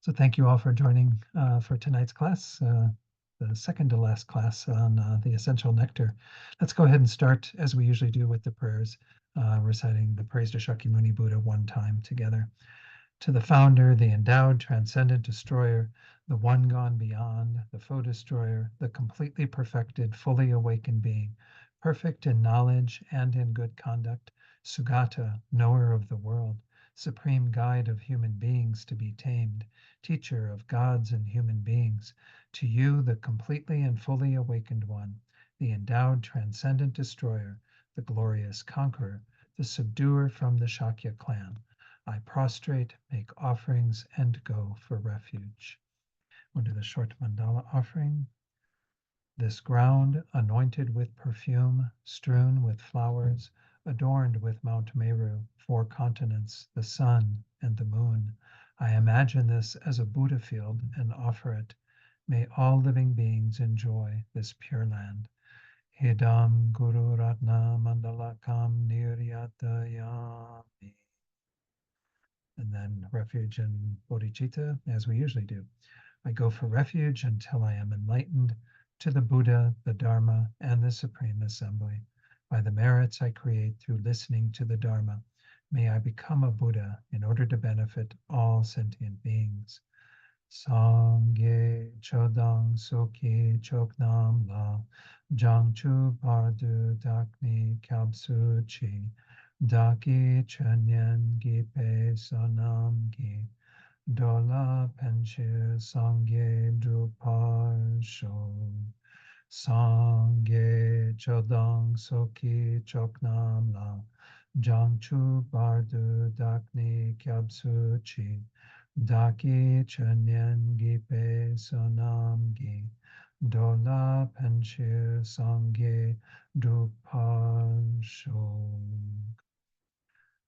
So thank you all for joining for tonight's class, the second to last class on the essential nectar. Let's go ahead and start as we usually do with the prayers, reciting the praise to Shakyamuni Buddha one time together. To the founder, the endowed, transcendent destroyer, the one gone beyond, the foe destroyer, the completely perfected, fully awakened being, perfect in knowledge and in good conduct, Sugata, knower of the world, supreme guide of human beings to be tamed, teacher of gods and human beings, to you, the completely and fully awakened one, the endowed, transcendent destroyer, the glorious conqueror, the subduer from the Shakya clan. I prostrate, make offerings, and go for refuge. We'll do the short mandala offering. This ground, anointed with perfume, strewn with flowers, adorned with Mount Meru, four continents, the sun, and the moon. I imagine this as a Buddha field and offer it. May all living beings enjoy this pure land. Idam Guru Ratna Mandalakam Niryatayami. And then refuge and bodhicitta, as we usually do. I go for refuge until I am enlightened to the Buddha, the Dharma, and the Supreme Assembly. By the merits I create through listening to the Dharma, may I become a Buddha in order to benefit all sentient beings. Sangye Chodang Soki Choknam La Jangchu Pardu Dakni Kyabsu Chi Daki Chenyen Gipe Sonam Gi Dola Penchir Sangye Drupar Sho Sangye Chodang Soki Choknam La Jangchu Bardu Dakni Kyabsu Chi Daki Chenyen Gipe Sonam Gi Dola Penchir Sangye Drupar Sho.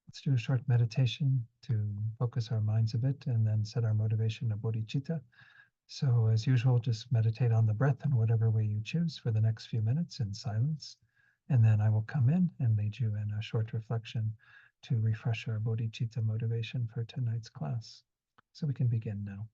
Let's do a short meditation to focus our minds a bit and then set our motivation of bodhicitta. So, as usual, just meditate on the breath in whatever way you choose for the next few minutes in silence. And then I will come in and lead you in a short reflection to refresh our bodhicitta motivation for tonight's class. So we can begin now.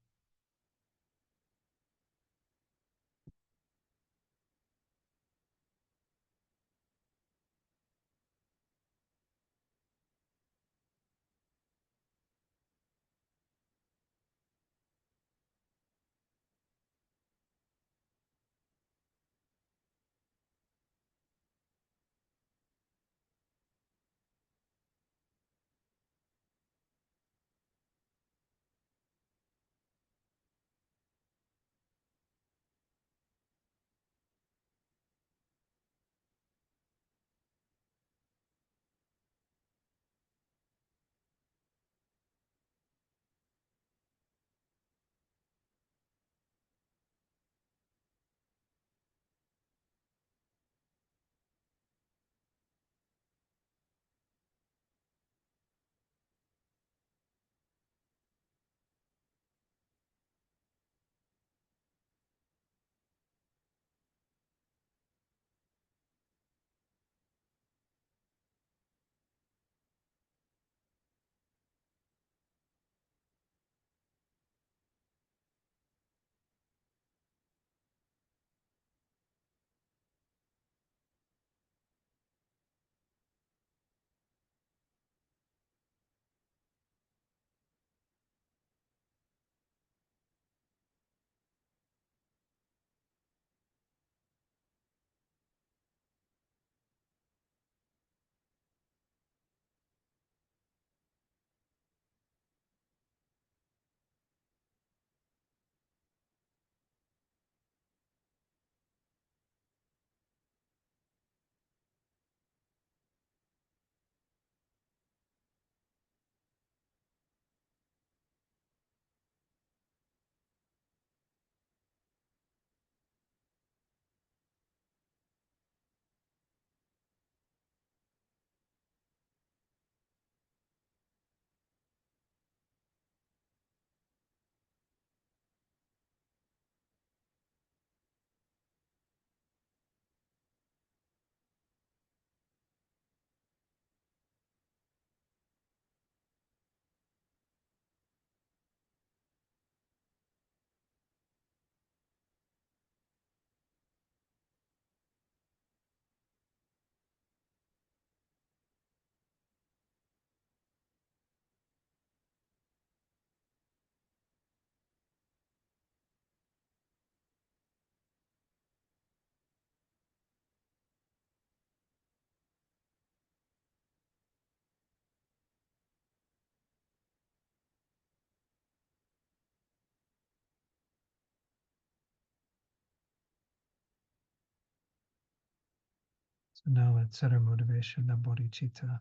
So now let's set our motivation of bodhicitta.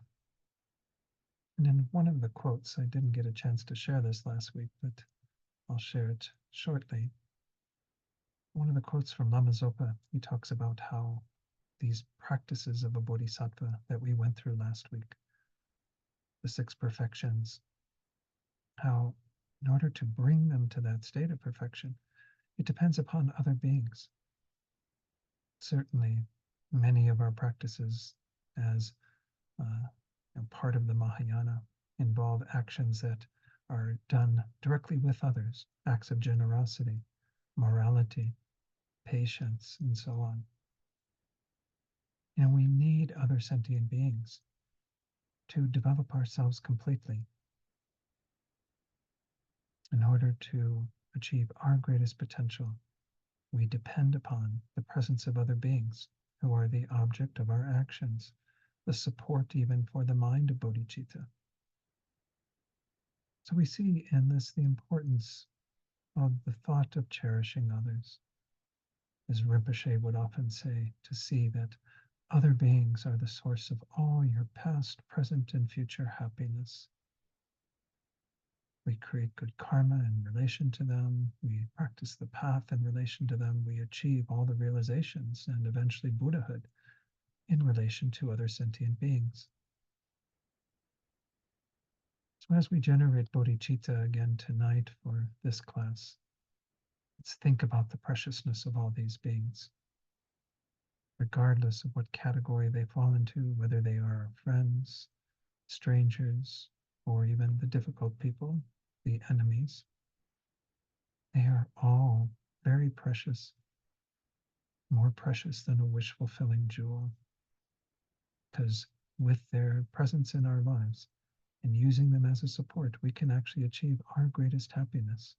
And in one of the quotes, I didn't get a chance to share this last week, but I'll share it shortly. One of the quotes from Lama Zopa, he talks about how these practices of a bodhisattva that we went through last week, the six perfections, how in order to bring them to that state of perfection, it depends upon other beings. Certainly, many of our practices as part of the Mahayana involve actions that are done directly with others, acts of generosity, morality, patience, and so on. And we need other sentient beings to develop ourselves completely in order to achieve our greatest potential. We depend upon the presence of other beings who are the object of our actions, the support even for the mind of bodhicitta. So we see in this the importance of the thought of cherishing others. As Rinpoche would often say, to see that other beings are the source of all your past, present, and future happiness. We create good karma in relation to them. We practice the path in relation to them. We achieve all the realizations and eventually Buddhahood in relation to other sentient beings. So as we generate bodhicitta again tonight for this class, let's think about the preciousness of all these beings, regardless of what category they fall into, whether they are our friends, strangers, or even the difficult people, the enemies. They are all very precious, more precious than a wish-fulfilling jewel, because with their presence in our lives and using them as a support, we can actually achieve our greatest happiness.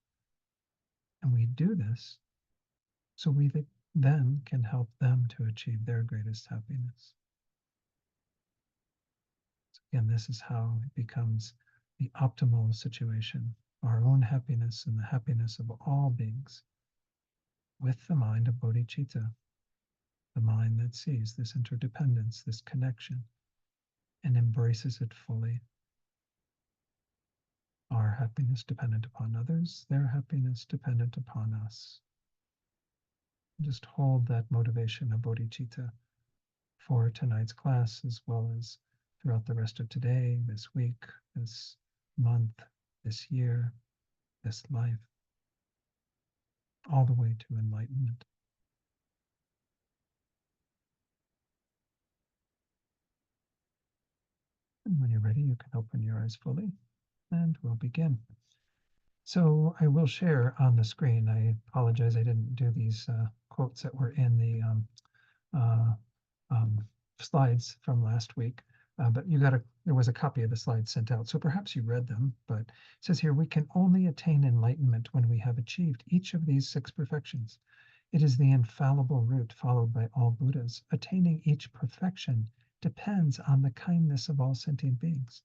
And we do this so we then can help them to achieve their greatest happiness. So again, this is how it becomes the optimal situation, our own happiness and the happiness of all beings, with the mind of bodhicitta, the mind that sees this interdependence, this connection, and embraces it fully. Our happiness dependent upon others, their happiness dependent upon us. Just hold that motivation of bodhicitta for tonight's class, as well as throughout the rest of today, this week, this month, this year, this life, all the way to enlightenment. And when you're ready, you can open your eyes fully and we'll begin. So I will share on the screen. I apologize, I didn't do these quotes that were in the uh, um, slides from last week, but there was a copy of the slides sent out, so perhaps you read them, but it says here, we can only attain enlightenment when we have achieved each of these six perfections. It is the infallible route followed by all Buddhas. Attaining each perfection depends on the kindness of all sentient beings.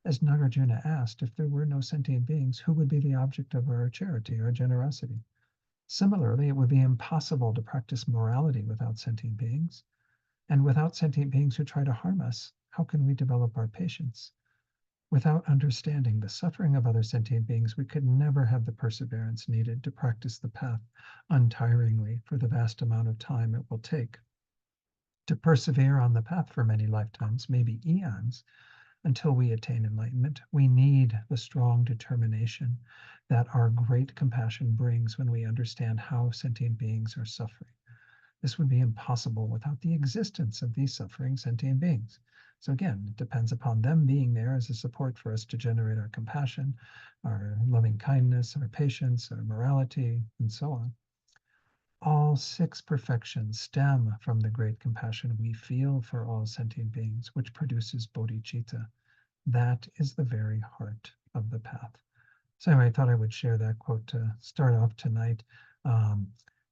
As Nagarjuna asked, if there were no sentient beings, who would be the object of our charity, our generosity? Similarly, it would be impossible to practice morality without sentient beings. And without sentient beings who try to harm us, how can we develop our patience? Without understanding the suffering of other sentient beings, we could never have the perseverance needed to practice the path untiringly for the vast amount of time it will take. To persevere on the path for many lifetimes, maybe eons, until we attain enlightenment, we need the strong determination that our great compassion brings when we understand how sentient beings are suffering. This would be impossible without the existence of these suffering sentient beings. So again, it depends upon them being there as a support for us to generate our compassion, our loving kindness, our patience, our morality, and so on. All six perfections stem from the great compassion we feel for all sentient beings, which produces bodhicitta. That is the very heart of the path. So anyway, I thought I would share that quote to start off tonight.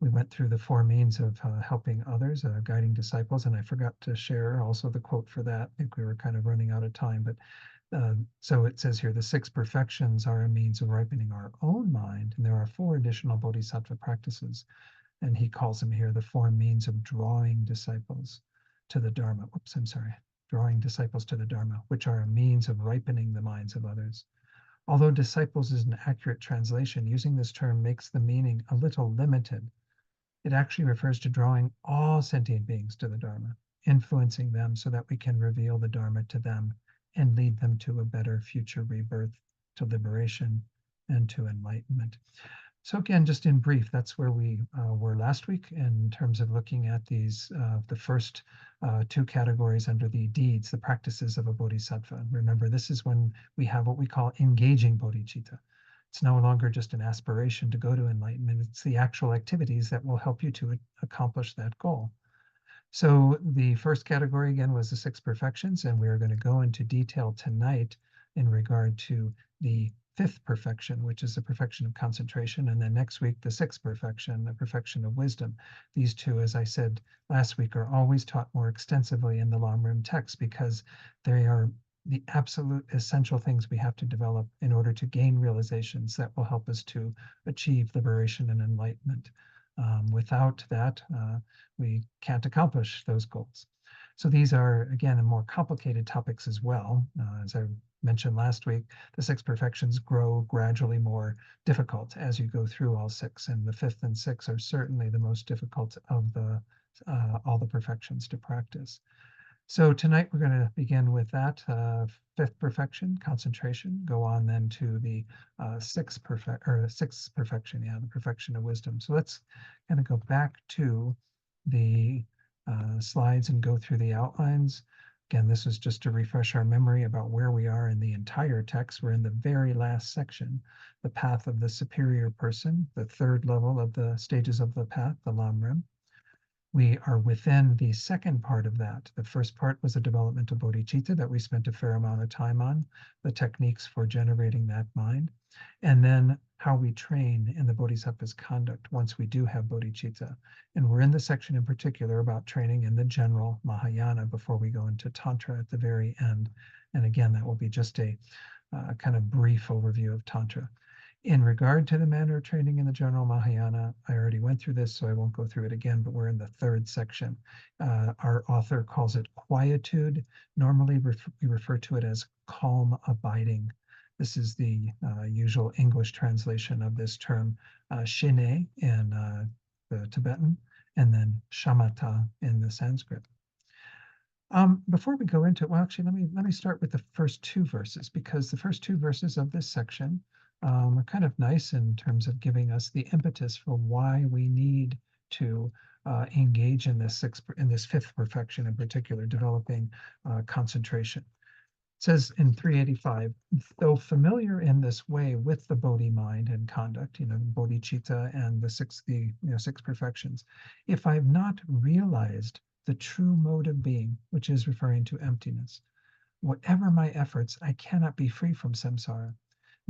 We went through the four means of helping others, guiding disciples, and I forgot to share also the quote for that. I think we were kind of running out of time, but so it says here, the six perfections are a means of ripening our own mind, and there are four additional bodhisattva practices, and he calls them here the four means of drawing disciples. to the Dharma. Whoops, I'm sorry. Drawing disciples to the Dharma, which are a means of ripening the minds of others. Although disciples is an accurate translation, using this term makes the meaning a little limited. It actually refers to drawing all sentient beings to the Dharma, influencing them so that we can reveal the Dharma to them and lead them to a better future rebirth, to liberation, and to enlightenment. So again, just in brief, that's where we were last week in terms of looking at these, the first two categories under the deeds, the practices of a bodhisattva. Remember, this is when we have what we call engaging bodhicitta. It's no longer just an aspiration to go to enlightenment. It's the actual activities that will help you to accomplish that goal. So the first category, again, was the six perfections, and we are going to go into detail tonight in regard to the fifth perfection, which is the perfection of concentration, and then next week, the sixth perfection, the perfection of wisdom. These two, as I said last week, are always taught more extensively in the Lamrim text because they are the absolute essential things we have to develop in order to gain realizations that will help us to achieve liberation and enlightenment. Without that, we can't accomplish those goals. So these are, again, more complicated topics as well. As I mentioned last week, the six perfections grow gradually more difficult as you go through all six, and the fifth and sixth are certainly the most difficult of the all the perfections to practice. So tonight we're going to begin with that fifth perfection, concentration. Go on then to the sixth perfection, yeah, the perfection of wisdom. So let's kind of go back to the slides and go through the outlines. Again, this is just to refresh our memory about where we are in the entire text. We're in the very last section, the path of the superior person, the third level of the stages of the path, the Lamrim. We are within the second part of that. The first part was the development of bodhicitta that we spent a fair amount of time on, the techniques for generating that mind, and then how we train in the bodhisattva's conduct once we do have bodhicitta. And we're in the section in particular about training in the general Mahayana before we go into Tantra at the very end. And again, that will be just a kind of brief overview of Tantra. In regard to the manner of training in the general Mahayana, I already went through this, so I won't go through it again, but we're in the third section. Our author calls it quietude. Normally, we refer to it as calm abiding. This is the usual English translation of this term, shine in the Tibetan, and then shamatha in the Sanskrit. Before we go into it, well, actually, let me start with the first two verses, because the first two verses of this section are kind of nice in terms of giving us the impetus for why we need to engage in this fifth perfection, in particular, developing concentration. It says in 385, though familiar in this way with the Bodhi mind and conduct, bodhicitta and the six perfections, if I've not realized the true mode of being, which is referring to emptiness, whatever my efforts, I cannot be free from samsara.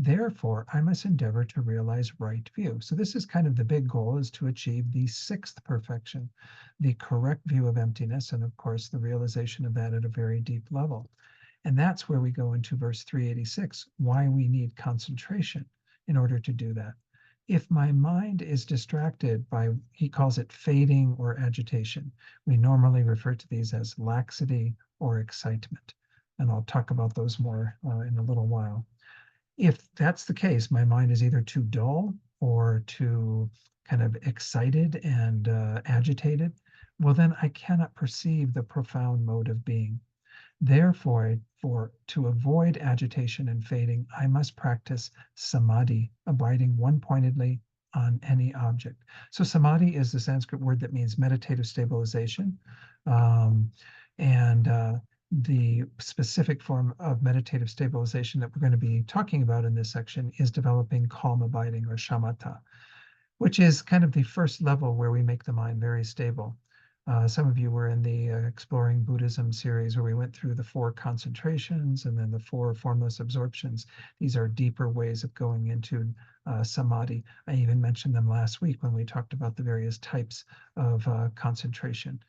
Therefore, I must endeavor to realize right view. So this is kind of the big goal, is to achieve the sixth perfection, the correct view of emptiness, and of course, the realization of that at a very deep level. And that's where we go into verse 386, why we need concentration in order to do that. If my mind is distracted by, he calls it fading or agitation. We normally refer to these as laxity or excitement. And I'll talk about those more in a little while. If that's the case, my mind is either too dull or too kind of excited and agitated, well, then I cannot perceive the profound mode of being. Therefore, to avoid agitation and fading, I must practice samadhi, abiding one-pointedly on any object. So samadhi is the Sanskrit word that means meditative stabilization. The specific form of meditative stabilization that we're going to be talking about in this section is developing calm abiding, or shamatha, which is kind of the first level where we make the mind very stable. Some of you were in the Exploring Buddhism series where we went through the 4 concentrations and then the 4 formless absorptions. These are deeper ways of going into samadhi. I even mentioned them last week when we talked about the various types of concentration.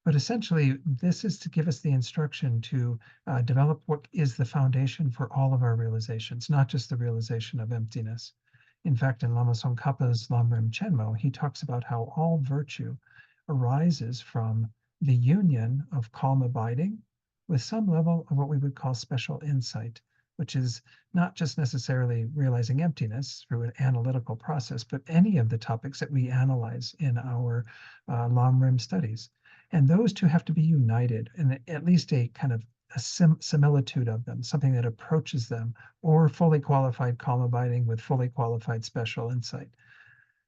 But essentially, this is to give us the instruction to develop what is the foundation for all of our realizations, not just the realization of emptiness. In fact, in Lama Tsongkhapa's Lamrim Chenmo, he talks about how all virtue arises from the union of calm abiding with some level of what we would call special insight, which is not just necessarily realizing emptiness through an analytical process, but any of the topics that we analyze in our Lam Rim studies. And those two have to be united in at least a kind of a similitude of them, something that approaches them, or fully qualified calm abiding with fully qualified special insight.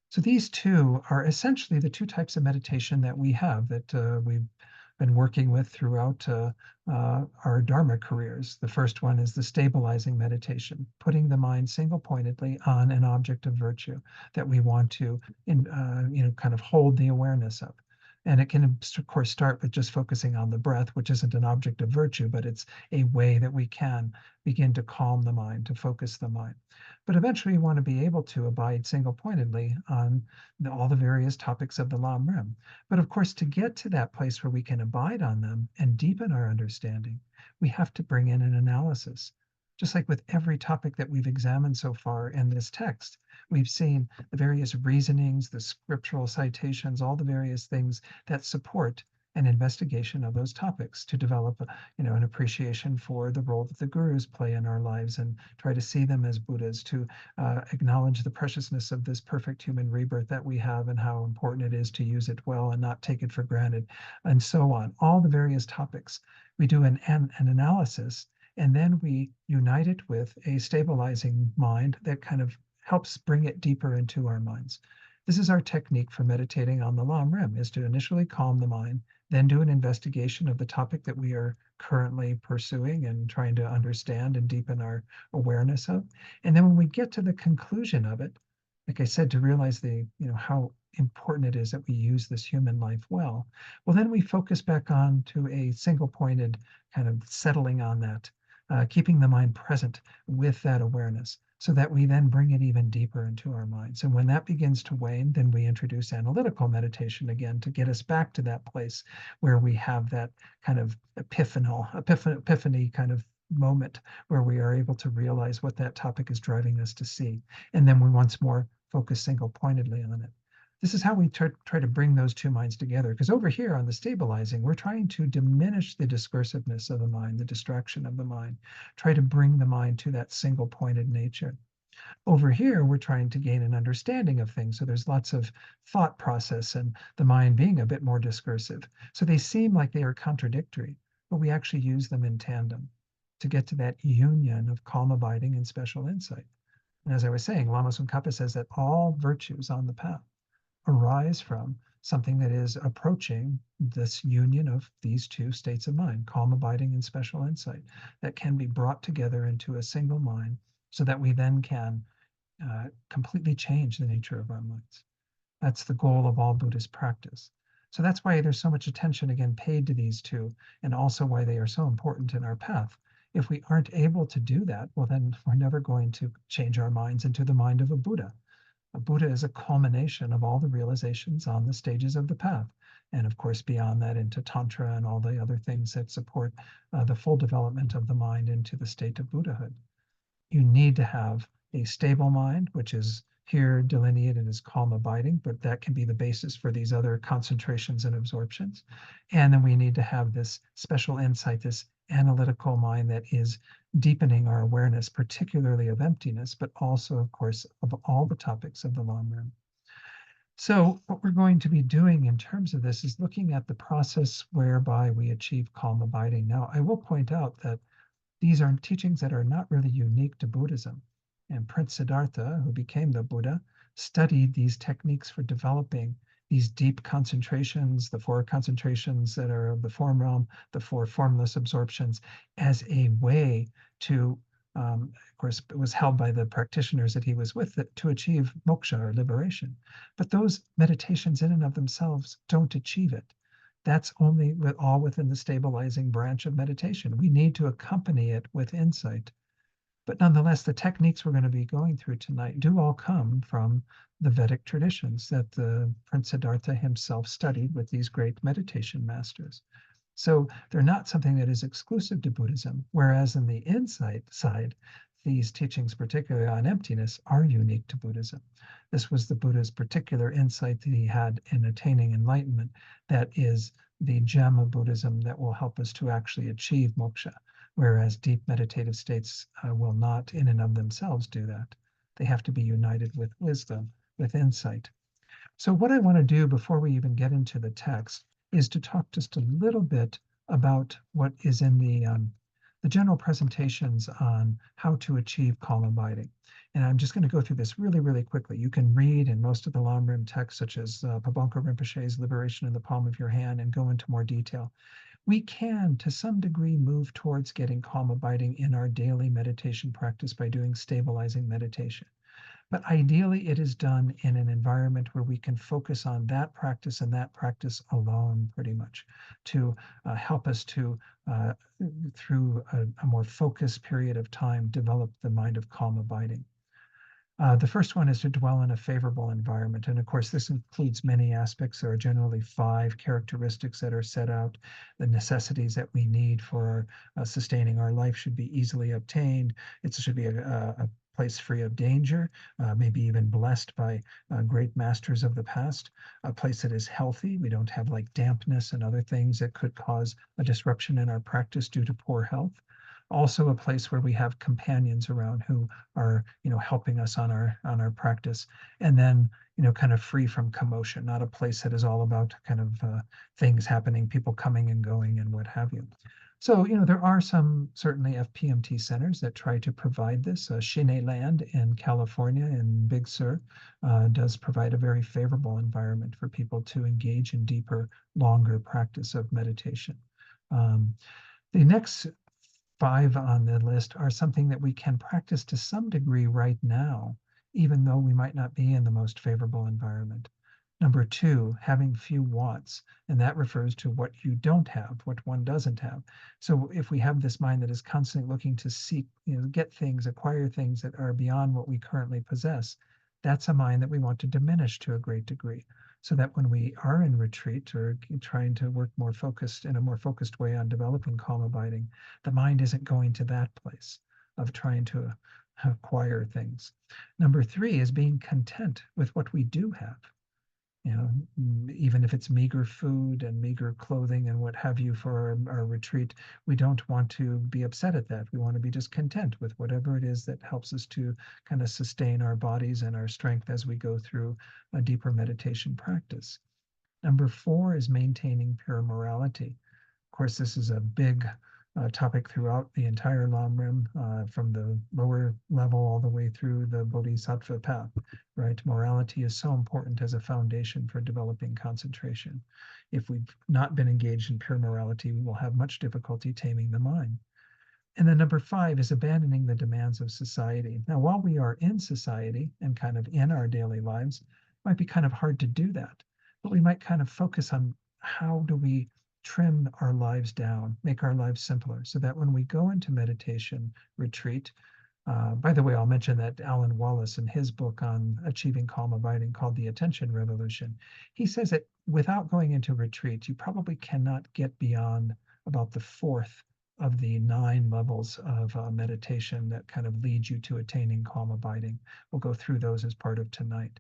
So these two are essentially the two types of meditation that we have that we've been working with throughout our Dharma careers. The first one is the stabilizing meditation, putting the mind single-pointedly on an object of virtue that we want to, kind of hold the awareness of. And it can, of course, start with just focusing on the breath, which isn't an object of virtue, but it's a way that we can begin to calm the mind, to focus the mind. But eventually, you want to be able to abide single-pointedly on all the various topics of the Lam Rim. But of course, to get to that place where we can abide on them and deepen our understanding, we have to bring in an analysis. Just like with every topic that we've examined so far in this text, we've seen the various reasonings, the scriptural citations, all the various things that support an investigation of those topics to develop an appreciation for the role that the gurus play in our lives and try to see them as Buddhas, to acknowledge the preciousness of this perfect human rebirth that we have and how important it is to use it well and not take it for granted, and so on. All the various topics. We do an analysis, and then we unite it with a stabilizing mind that kind of helps bring it deeper into our minds. This is our technique for meditating on the Lam Rim, is to initially calm the mind, then do an investigation of the topic that we are currently pursuing and trying to understand and deepen our awareness of. And then when we get to the conclusion of it, like I said, to realize how important it is that we use this human life well, then we focus back on to a single pointed kind of settling on that, keeping the mind present with that awareness, so that we then bring it even deeper into our minds. And when that begins to wane, then we introduce analytical meditation again to get us back to that place where we have that kind of epiphany kind of moment where we are able to realize what that topic is driving us to see. And then we once more focus single pointedly on it. This is how we try to bring those two minds together. Because over here on the stabilizing, we're trying to diminish the discursiveness of the mind, the distraction of the mind, try to bring the mind to that single pointed nature. Over here, we're trying to gain an understanding of things. So there's lots of thought process and the mind being a bit more discursive. So they seem like they are contradictory, but we actually use them in tandem to get to that union of calm abiding and special insight. And as I was saying, Lama Tsongkhapa says that all virtues on the path arise from something that is approaching this union of these two states of mind, calm abiding and special insight, that can be brought together into a single mind so that we then can completely change the nature of our minds. That's the goal of all Buddhist practice. So that's why there's so much attention again paid to these two, and also why they are so important in our path. If we aren't able to do that, well, then we're never going to change our minds into the mind of a Buddha. A Buddha is a culmination of all the realizations on the stages of the path. And of course, beyond that, into Tantra and all the other things that support the full development of the mind into the state of Buddhahood. You need to have a stable mind, which is here delineated as calm abiding, but that can be the basis for these other concentrations and absorptions. And then we need to have this special insight, this analytical mind that is deepening our awareness, particularly of emptiness, but also, of course, of all the topics of the Lam Rim. So what we're going to be doing in terms of this is looking at the process whereby we achieve calm abiding. Now, I will point out that these are teachings that are not really unique to Buddhism. And Prince Siddhartha, who became the Buddha, studied these techniques for developing these deep concentrations, the four concentrations that are of the form realm, the four formless absorptions, as a way to, of course, it was held by the practitioners that he was with, to achieve moksha or liberation. But those meditations in and of themselves don't achieve it. That's only all within the stabilizing branch of meditation. We need to accompany it with insight. But nonetheless, the techniques we're going to be going through tonight do all come from the Vedic traditions that the Prince Siddhartha himself studied with these great meditation masters. So they're not something that is exclusive to Buddhism, whereas in the insight side, these teachings, particularly on emptiness, are unique to Buddhism. This was the Buddha's particular insight that he had in attaining enlightenment that is the gem of Buddhism that will help us to actually achieve moksha, whereas deep meditative states will not in and of themselves do that. They have to be united with wisdom, with insight. So what I want to do before we even get into the text is to talk just a little bit about what is in the general presentations on how to achieve calm abiding. And I'm just going to go through this really, really quickly. You can read in most of the Lamrim texts, such as Pabonka Rinpoche's Liberation in the Palm of Your Hand, and go into more detail. We can, to some degree, move towards getting calm abiding in our daily meditation practice by doing stabilizing meditation. But ideally, it is done in an environment where we can focus on that practice and that practice alone, pretty much, to help us to, through a more focused period of time, develop the mind of calm abiding. The first one is to dwell in a favorable environment. And of course, this includes many aspects. There are generally 5 characteristics that are set out. The necessities that we need for sustaining our life should be easily obtained. It should be a place free of danger, maybe even blessed by great masters of the past, a place that is healthy. We don't have like dampness and other things that could cause a disruption in our practice due to poor health. Also a place where we have companions around who are helping us on our practice, and then kind of free from commotion, not a place that is all about kind of things happening, people coming and going and what have you. So there are some certainly FPMT centers that try to provide this. Chine Land in California in Big Sur does provide a very favorable environment for people to engage in deeper, longer practice of meditation. The next 5 on the list are something that we can practice to some degree right now, even though we might not be in the most favorable environment. Number 2, having few wants, and that refers to what you don't have, what one doesn't have. So if we have this mind that is constantly looking to seek, get things, acquire things that are beyond what we currently possess, that's a mind that we want to diminish to a great degree, so that when we are in retreat or trying to work more focused in a more focused way on developing calm abiding, the mind isn't going to that place of trying to acquire things. Number 3 is being content with what we do have. Even if it's meager food and meager clothing and what have you for our retreat, we don't want to be upset at that. We want to be just content with whatever it is that helps us to kind of sustain our bodies and our strength as we go through a deeper meditation practice. Number 4 is maintaining pure morality. Of course, this is a big topic throughout the entire Lamrim, from the lower level all the way through the Bodhisattva path, right? Morality is so important as a foundation for developing concentration. If we've not been engaged in pure morality, we will have much difficulty taming the mind. And then number 5 is abandoning the demands of society. Now, while we are in society and kind of in our daily lives, it might be kind of hard to do that, but we might kind of focus on how do we trim our lives down, make our lives simpler, so that when we go into meditation retreat, by the way, I'll mention that Alan Wallace, in his book on achieving calm abiding called The Attention Revolution, he says that without going into retreat, you probably cannot get beyond about the 4th of the 9 levels of meditation that kind of lead you to attaining calm abiding. We'll go through those as part of tonight.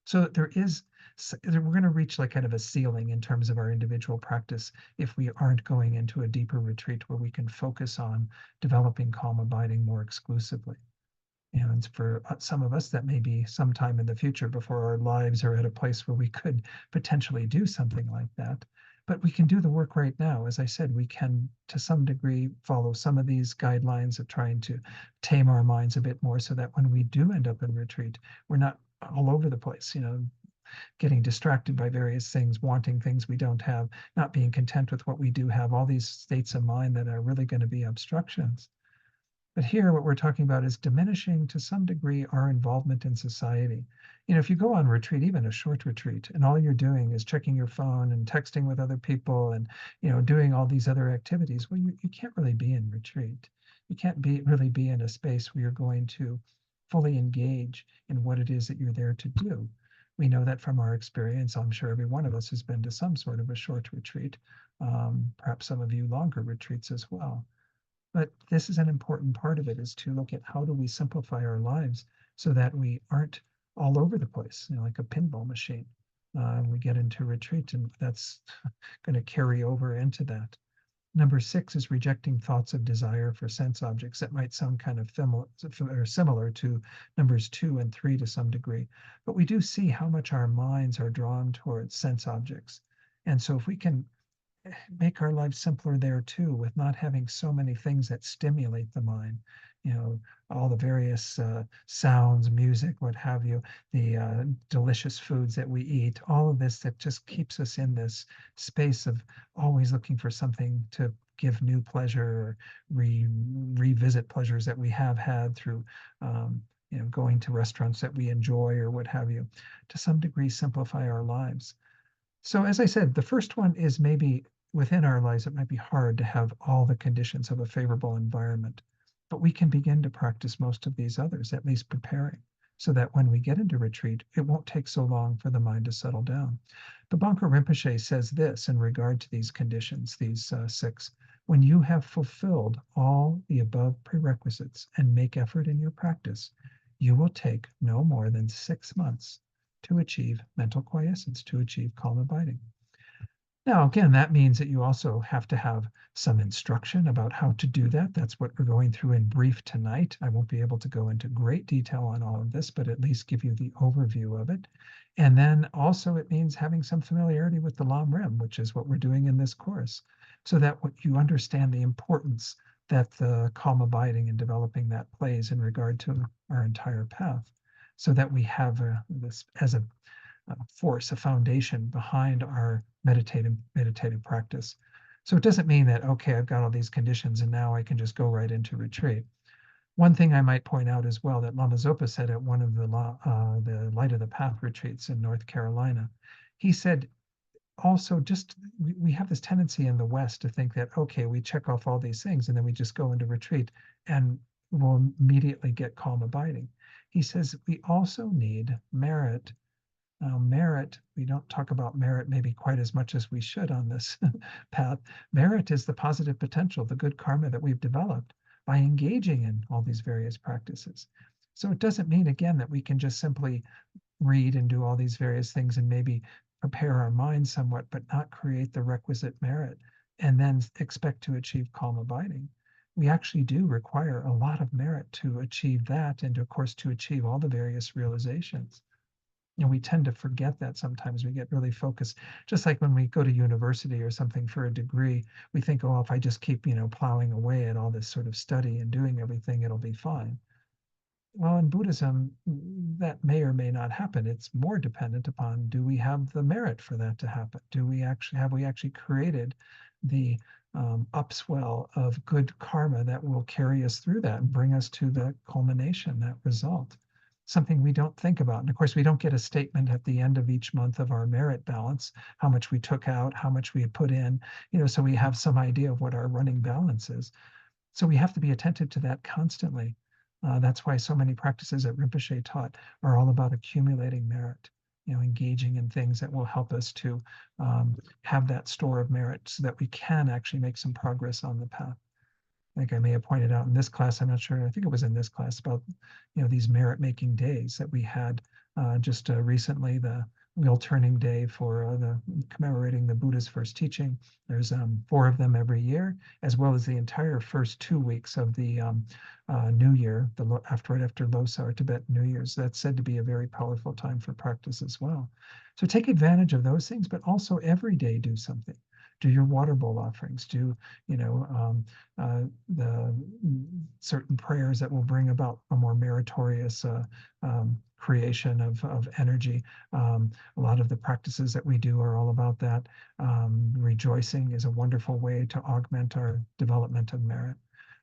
So we're going to reach like kind of a ceiling in terms of our individual practice if we aren't going into a deeper retreat where we can focus on developing calm abiding more exclusively. And for some of us, that may be sometime in the future before our lives are at a place where we could potentially do something like that. But we can do the work right now. As I said, we can, to some degree, follow some of these guidelines of trying to tame our minds a bit more so that when we do end up in retreat, we're not all over the place, getting distracted by various things, wanting things we don't have, not being content with what we do have, all these states of mind that are really going to be obstructions. But here, what we're talking about is diminishing to some degree our involvement in society. If you go on retreat, even a short retreat, and all you're doing is checking your phone and texting with other people and, doing all these other activities, well, you can't really be in retreat. You can't really be in a space where you're going to fully engage in what it is that you're there to do. We know that from our experience. I'm sure every one of us has been to some sort of a short retreat, perhaps some of you longer retreats as well. But this is an important part of it, is to look at how do we simplify our lives so that we aren't all over the place, like a pinball machine. we get into retreat, and that's going to carry over into that. Number 6 is rejecting thoughts of desire for sense objects. That might sound kind of similar to numbers 2 and 3 to some degree, but we do see how much our minds are drawn towards sense objects. And so if we can make our lives simpler there too, with not having so many things that stimulate the mind, you know, all the various sounds, music, what have you, the delicious foods that we eat, all of this that just keeps us in this space of always looking for something to give new pleasure or revisit pleasures that we have had through going to restaurants that we enjoy or what have you, to some degree simplify our lives. So as I said, the first one is maybe within our lives, it might be hard to have all the conditions of a favorable environment, but we can begin to practice most of these others, at least preparing, so that when we get into retreat, it won't take so long for the mind to settle down. But Bangpa Rinpoche says this in regard to these conditions, these 6. When you have fulfilled all the above prerequisites and make effort in your practice, you will take no more than 6 months to achieve mental quiescence, to achieve calm abiding. Now, again, that means that you also have to have some instruction about how to do that. That's what we're going through in brief tonight. I won't be able to go into great detail on all of this, but at least give you the overview of it. And then also it means having some familiarity with the Lam Rim, which is what we're doing in this course, so that what you understand the importance that the calm abiding and developing that plays in regard to our entire path, so that we have this as a force, a foundation behind our meditative practice. So it doesn't mean that, okay, I've got all these conditions and now I can just go right into retreat. One thing I might point out as well that Lama Zopa said at one of the Light of the Path retreats in North Carolina, he said also just we have this tendency in the West to think that, okay, we check off all these things and then we just go into retreat and we'll immediately get calm abiding. He says we also need merit. Merit, we don't talk about merit maybe quite as much as we should on this path. Merit is the positive potential, the good karma that we've developed by engaging in all these various practices. So it doesn't mean, again, that we can just simply read and do all these various things and maybe prepare our minds somewhat, but not create the requisite merit and then expect to achieve calm abiding. We actually do require a lot of merit to achieve that and, of course, to achieve all the various realizations. We tend to forget that sometimes. We get really focused, just like when we go to university or something for a degree, we think, oh, if I just keep, plowing away at all this sort of study and doing everything, it'll be fine. Well, in Buddhism, that may or may not happen. It's more dependent upon, do we have the merit for that to happen? Have we actually created the upswell of good karma that will carry us through that and bring us to the culmination, that result? Something we don't think about. And of course, we don't get a statement at the end of each month of our merit balance, how much we took out, how much we put in, so we have some idea of what our running balance is. So we have to be attentive to that constantly. That's why so many practices that Rinpoche taught are all about accumulating merit, engaging in things that will help us to have that store of merit so that we can actually make some progress on the path. I think I may have pointed out in this class, I'm not sure, I think it was in this class, about these merit making days that we had just recently, the wheel turning day for the commemorating the Buddha's first teaching. There's 4 of them every year, as well as the entire first 2 weeks of the New Year, right after Losar or Tibetan New Year's. That's said to be a very powerful time for practice as well. So take advantage of those things, but also every day do something. Do your water bowl offerings. Do the certain prayers that will bring about a more meritorious creation of energy. A lot of the practices that we do are all about that. Rejoicing is a wonderful way to augment our development of merit.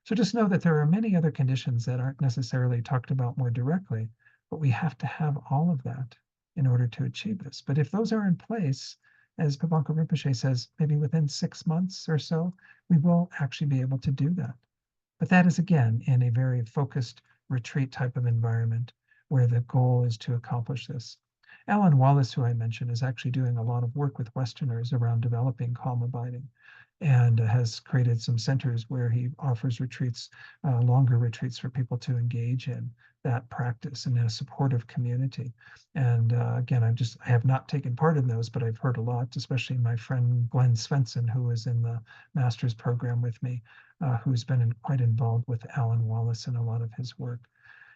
So just know that there are many other conditions that aren't necessarily talked about more directly, but we have to have all of that in order to achieve this. But if those are in place, as Pavanka Rinpoche says, maybe within 6 months or so, we will actually be able to do that. But that is, again, in a very focused retreat type of environment where the goal is to accomplish this. Alan Wallace, who I mentioned, is actually doing a lot of work with Westerners around developing calm abiding. and has created some centers where he offers retreats, longer retreats for people to engage in that practice in a supportive community. And again, I have not taken part in those, but I've heard a lot, especially my friend Glenn Svensson, who is in the master's program with me, who's been quite involved with Alan Wallace and a lot of his work.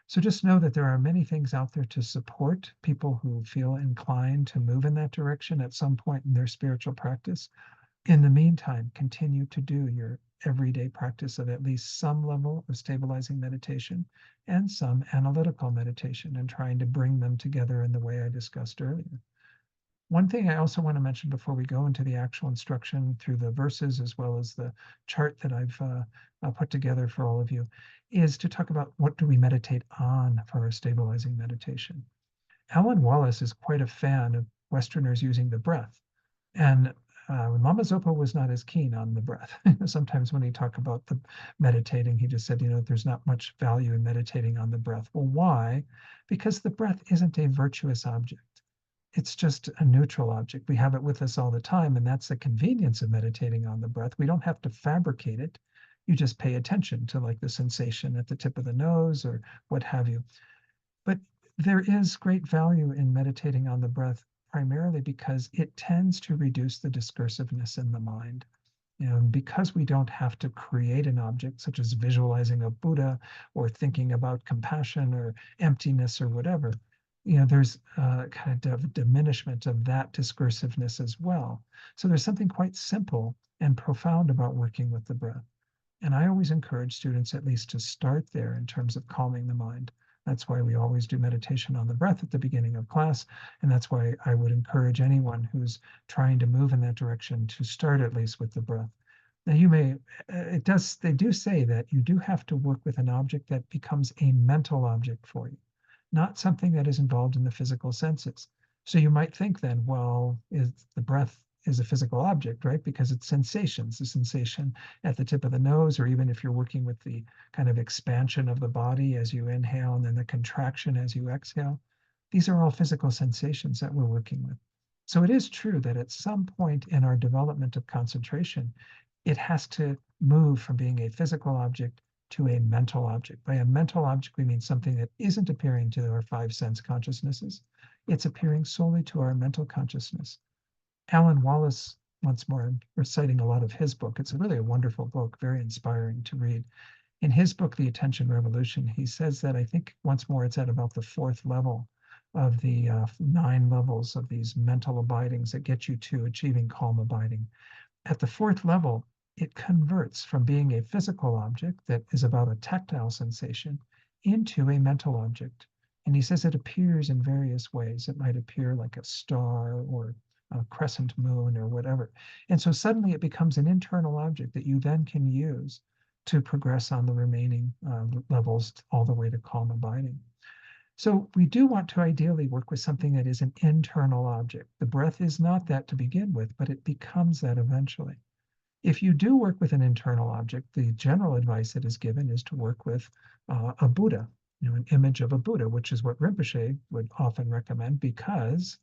So just know that there are many things out there to support people who feel inclined to move in that direction at some point in their spiritual practice. In the meantime, continue to do your everyday practice of at least some level of stabilizing meditation and some analytical meditation, and trying to bring them together in the way I discussed earlier. One thing I also want to mention before we go into the actual instruction through the verses as well as the chart that I've put together for all of you is to talk about what do we meditate on for our stabilizing meditation. Alan Wallace is quite a fan of Westerners using the breath. And Lama Zopa was not as keen on the breath. Sometimes when he talked about the meditating, he just said, there's not much value in meditating on the breath. Well, why? Because the breath isn't a virtuous object. It's just a neutral object. We have it with us all the time, and that's the convenience of meditating on the breath. We don't have to fabricate it. You just pay attention to like the sensation at the tip of the nose or what have you. But there is great value in meditating on the breath, primarily because it tends to reduce the discursiveness in the mind. Because we don't have to create an object, such as visualizing a Buddha or thinking about compassion or emptiness or whatever, there's a kind of diminishment of that discursiveness as well. So there's something quite simple and profound about working with the breath. And I always encourage students at least to start there in terms of calming the mind. That's why we always do meditation on the breath at the beginning of class. And that's why I would encourage anyone who's trying to move in that direction to start at least with the breath. Now they do say that you do have to work with an object that becomes a mental object for you, not something that is involved in the physical senses. So you might think then, well, is the breath is a physical object, right? Because it's sensations, the sensation at the tip of the nose, or even if you're working with the kind of expansion of the body as you inhale and then the contraction as you exhale. These are all physical sensations that we're working with. So it is true that at some point in our development of concentration, it has to move from being a physical object to a mental object. By a mental object, we mean something that isn't appearing to our five sense consciousnesses. It's appearing solely to our mental consciousness. Alan Wallace, once more, I'm reciting a lot of his book. It's really a wonderful book, very inspiring to read. In his book, The Attention Revolution, he says that I think once more it's at about the fourth level of the 9 levels of these mental abidings that get you to achieving calm abiding. At the fourth level, it converts from being a physical object that is about a tactile sensation into a mental object. And he says it appears in various ways. It might appear like a star or a crescent moon or whatever. And so suddenly it becomes an internal object that you then can use to progress on the remaining levels all the way to calm abiding. So we do want to ideally work with something that is an internal object. The breath is not that to begin with, but it becomes that eventually. If you do work with an internal object, the general advice that is given is to work with a Buddha, an image of a Buddha, which is what Rinpoche would often recommend because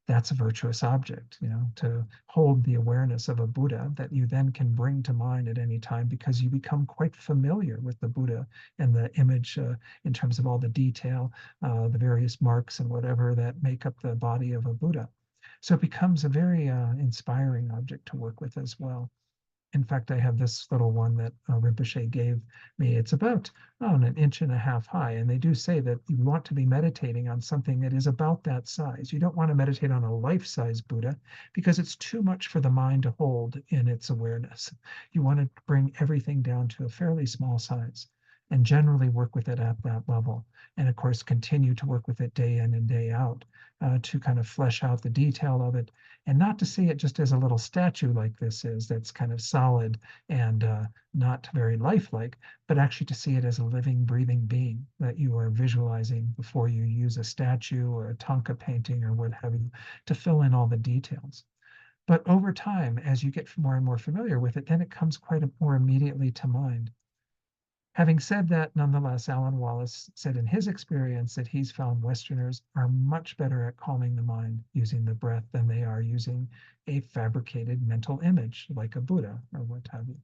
that's a virtuous object, to hold the awareness of a Buddha that you then can bring to mind at any time because you become quite familiar with the Buddha and the image in terms of all the detail, the various marks and whatever that make up the body of a Buddha. So it becomes a very inspiring object to work with as well. In fact, I have this little one that Rinpoche gave me. It's about 1.5 inches high. And they do say that you want to be meditating on something that is about that size. You don't want to meditate on a life-size Buddha because it's too much for the mind to hold in its awareness. You want to bring everything down to a fairly small size and generally work with it at that level. And of course, continue to work with it day in and day out to kind of flesh out the detail of it and not to see it just as a little statue like this is that's kind of solid and not very lifelike, but actually to see it as a living, breathing being that you are visualizing before you use a statue or a Tonka painting or what have you to fill in all the details. But over time, as you get more and more familiar with it, then it comes quite more immediately to mind. Having said that, nonetheless, Alan Wallace said in his experience that he's found Westerners are much better at calming the mind using the breath than they are using a fabricated mental image like a Buddha or what have you.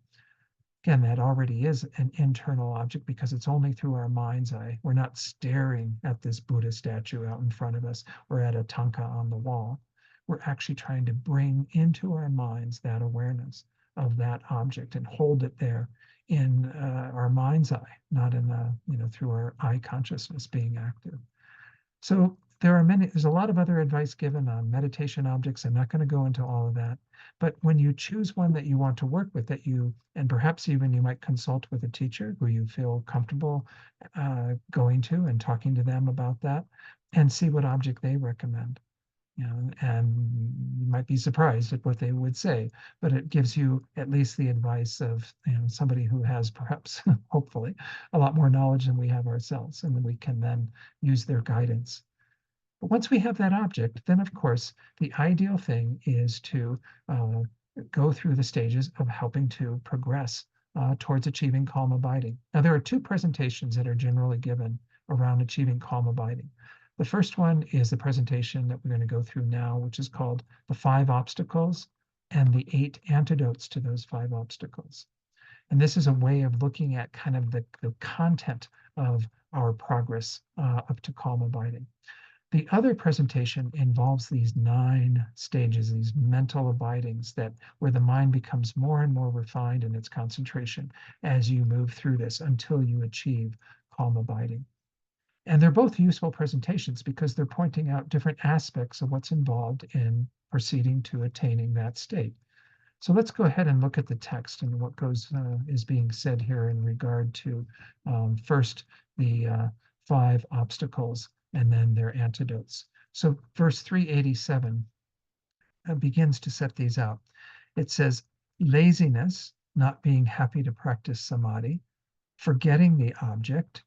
Again, that already is an internal object because it's only through our mind's eye. We're not staring at this Buddha statue out in front of us or at a tanka on the wall. We're actually trying to bring into our minds that awareness of that object and hold it there in our mind's eye, not in through our eye consciousness being active. So there's a lot of other advice given on meditation objects. I'm not going to go into all of that. But when you choose one that you want to work with, and perhaps even you might consult with a teacher who you feel comfortable going to and talking to them about that and see what object they recommend. And you might be surprised at what they would say, but it gives you at least the advice of somebody who has perhaps, hopefully, a lot more knowledge than we have ourselves, and then we can then use their guidance. But once we have that object, then of course, the ideal thing is to go through the stages of helping to progress towards achieving calm abiding. Now, there are two presentations that are generally given around achieving calm abiding. The first one is the presentation that we're going to go through now, which is called the 5 obstacles and the 8 antidotes to those 5 obstacles. And this is a way of looking at kind of the content of our progress up to calm abiding. The other presentation involves these 9 stages, these mental abidings where the mind becomes more and more refined in its concentration as you move through this until you achieve calm abiding. And they're both useful presentations because they're pointing out different aspects of what's involved in proceeding to attaining that state. So let's go ahead and look at the text and what is being said here in regard to first the 5 obstacles and then their antidotes. So verse 387 begins to set these out. It says, laziness, not being happy to practice samadhi, forgetting the object.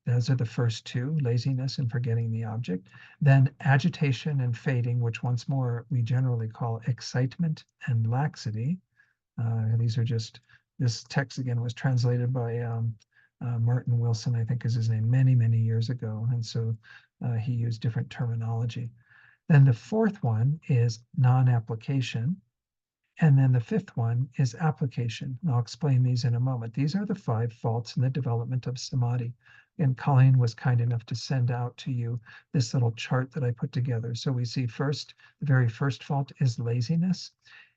Those are the first 2, laziness and forgetting the object. Then agitation and fading, which once more we generally call excitement and laxity. This text again was translated by Martin Wilson, I think is his name, many, many years ago. And so he used different terminology. Then the 4th one is non-application. And then the 5th one is application. And I'll explain these in a moment. These are the 5 faults in the development of samadhi. And Colleen was kind enough to send out to you this little chart that I put together. So we see first, the very first fault is laziness.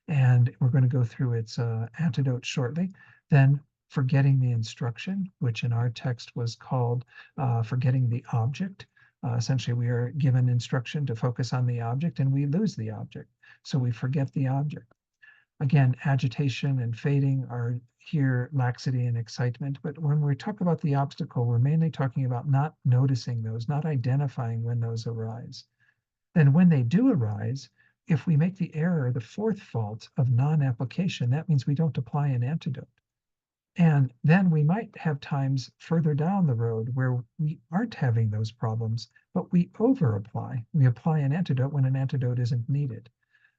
And we're going to go through its antidote shortly. Then forgetting the instruction, which in our text was called forgetting the object. Essentially, we are given instruction to focus on the object and we lose the object. So we forget the object. Again, agitation and fading are here laxity and excitement. But when we talk about the obstacle, we're mainly talking about not noticing those, not identifying when those arise. Then when they do arise, if we make the error, the 4th fault of non-application, that means we don't apply an antidote. And then we might have times further down the road where we aren't having those problems, but we over-apply. We apply an antidote when an antidote isn't needed.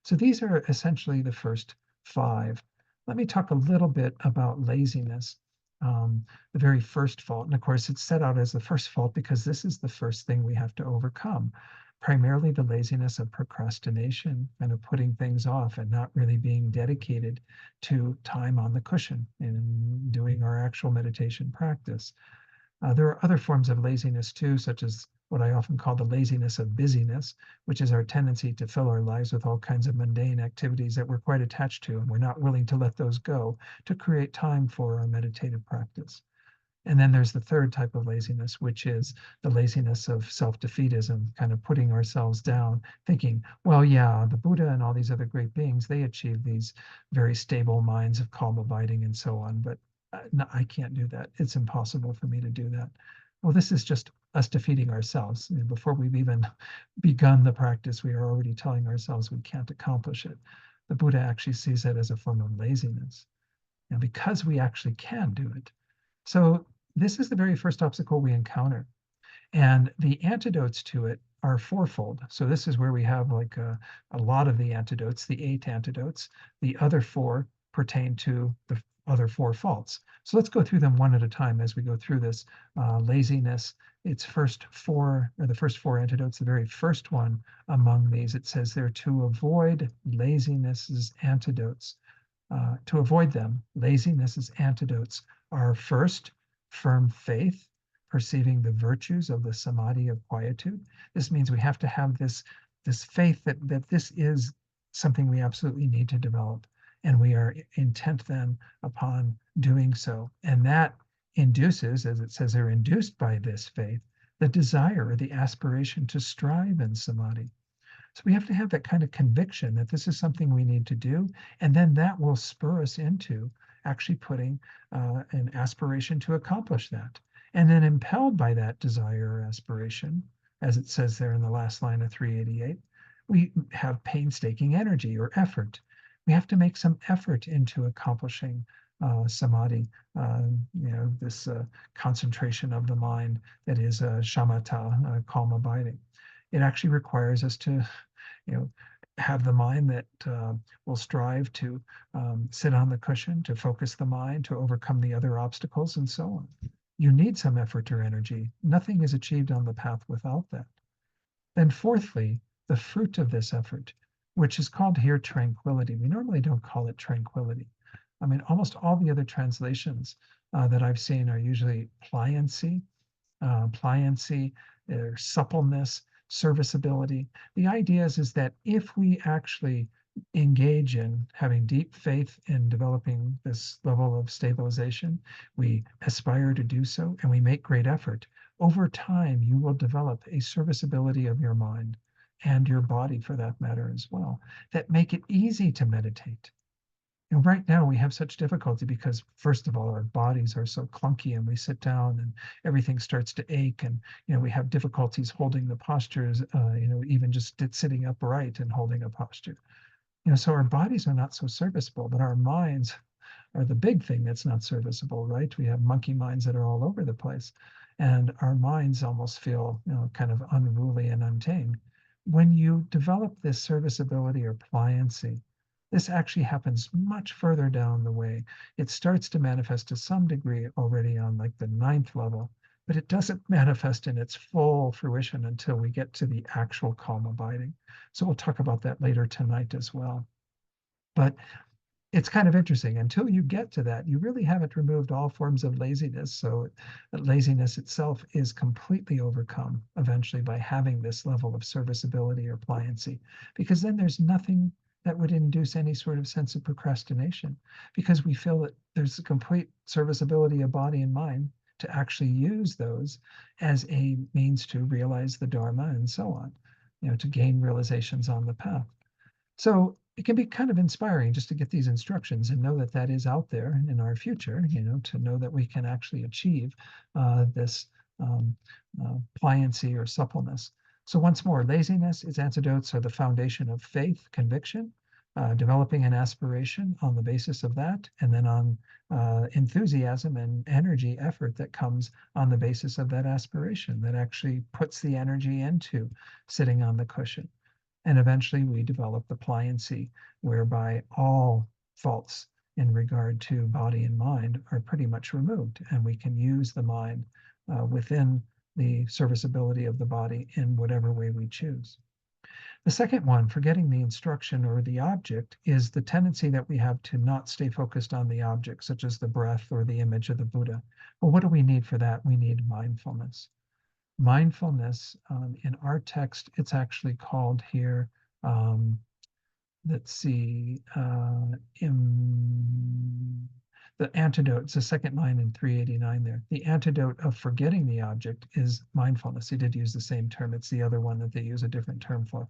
So these are essentially the first 5. Let me talk a little bit about laziness, the very first fault. And of course, it's set out as the first fault because this is the first thing we have to overcome. Primarily the laziness of procrastination, kind of putting things off and not really being dedicated to time on the cushion and doing our actual meditation practice. There are other forms of laziness too, such as what I often call the laziness of busyness, which is our tendency to fill our lives with all kinds of mundane activities that we're quite attached to, and we're not willing to let those go to create time for our meditative practice. And then there's the third type of laziness, which is the laziness of self-defeatism, kind of putting ourselves down, thinking, well, yeah, the Buddha and all these other great beings, they achieve these very stable minds of calm abiding and so on, but no, I can't do that. It's impossible for me to do that. Well, this is just us defeating ourselves. Before we've even begun the practice, we are already telling ourselves we can't accomplish it. The Buddha actually sees that as a form of laziness. And because we actually can do it. So this is the very first obstacle we encounter. And the antidotes to it are 4-fold. So this is where we have like a lot of the antidotes, the 8 antidotes. The other 4 pertain to other four faults. So let's go through them one at a time as we go through this. Laziness, its first four, or the first four antidotes, the very first one among these, it says there, to avoid laziness's antidotes. To avoid them, laziness's antidotes are first, firm faith, perceiving the virtues of the samadhi of quietude. This means we have to have this faith that this is something we absolutely need to develop. And we are intent then upon doing so. And that induces, as it says, they're induced by this faith, the desire or the aspiration to strive in samadhi. So we have to have that kind of conviction that this is something we need to do. And then that will spur us into actually putting an aspiration to accomplish that. And then impelled by that desire or aspiration, as it says there in the last line of 388, we have painstaking energy or effort. We have to make some effort into accomplishing samadhi, this concentration of the mind that is shamatha, calm abiding. It actually requires us to have the mind that will strive to sit on the cushion, to focus the mind, to overcome the other obstacles, and so on. You need some effort or energy. Nothing is achieved on the path without that. Then, fourthly, the fruit of this effort, which is called here tranquility. We normally don't call it tranquility. I mean, almost all the other translations that I've seen are usually pliancy, their suppleness, serviceability. The idea is that if we actually engage in having deep faith in developing this level of stabilization, we aspire to do so, and we make great effort, over time you will develop a serviceability of your mind and your body for that matter as well, that make it easy to meditate. Right now we have such difficulty because, first of all, our bodies are so clunky and we sit down and everything starts to ache, and we have difficulties holding the postures, even just sitting upright and holding a posture. So our bodies are not so serviceable, but our minds are the big thing that's not serviceable, right? We have monkey minds that are all over the place, and our minds almost feel, kind of unruly and untamed. When you develop this serviceability or pliancy, this actually happens much further down the way. It starts to manifest to some degree already on like the ninth level, but it doesn't manifest in its full fruition until we get to the actual calm abiding. So we'll talk about that later tonight as well. But it's kind of interesting. Until you get to that, you really haven't removed all forms of laziness. So laziness itself is completely overcome eventually by having this level of serviceability or pliancy, because then there's nothing that would induce any sort of sense of procrastination, because we feel that there's a complete serviceability of body and mind to actually use those as a means to realize the Dharma and so on, to gain realizations on the path. So it can be kind of inspiring just to get these instructions and know that that is out there in our future, to know that we can actually achieve this pliancy or suppleness. So once more, laziness, its antidotes are the foundation of faith, conviction, developing an aspiration on the basis of that, and then on enthusiasm and energy, effort that comes on the basis of that aspiration, that actually puts the energy into sitting on the cushion. And eventually we develop the pliancy, whereby all faults in regard to body and mind are pretty much removed, and we can use the mind within the serviceability of the body in whatever way we choose. The second one, forgetting the instruction or the object, is the tendency that we have to not stay focused on the object, such as the breath or the image of the Buddha. Well, what do we need for that? We need mindfulness. Mindfulness, in our text, it's actually called here, let's see, the antidote, it's the second line in 389 there. The antidote of forgetting the object is mindfulness. They did use the same term. It's the other one that they use a different term for.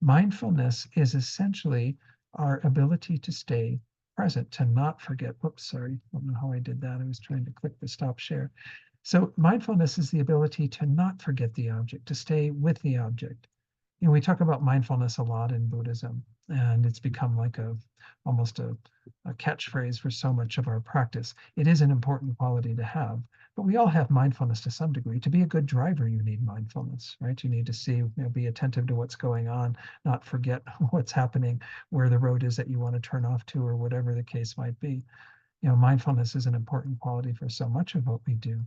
Mindfulness is essentially our ability to stay present, to not forget. Whoops, sorry. I don't know how I did that. I was trying to click the stop share. So mindfulness is the ability to not forget the object, to stay with the object. We talk about mindfulness a lot in Buddhism, and it's become like almost a catchphrase for so much of our practice. It is an important quality to have, but we all have mindfulness to some degree. To be a good driver, you need mindfulness, right? You need to see, be attentive to what's going on, not forget what's happening, where the road is that you want to turn off to, or whatever the case might be. Mindfulness is an important quality for so much of what we do.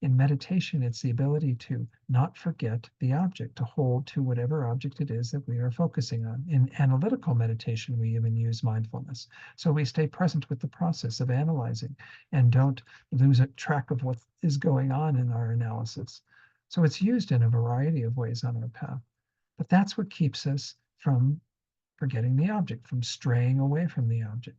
In meditation, it's the ability to not forget the object, to hold to whatever object it is that we are focusing on. In analytical meditation, we even use mindfulness. So we stay present with the process of analyzing and don't lose track of what is going on in our analysis. So it's used in a variety of ways on our path. But that's what keeps us from forgetting the object, from straying away from the object.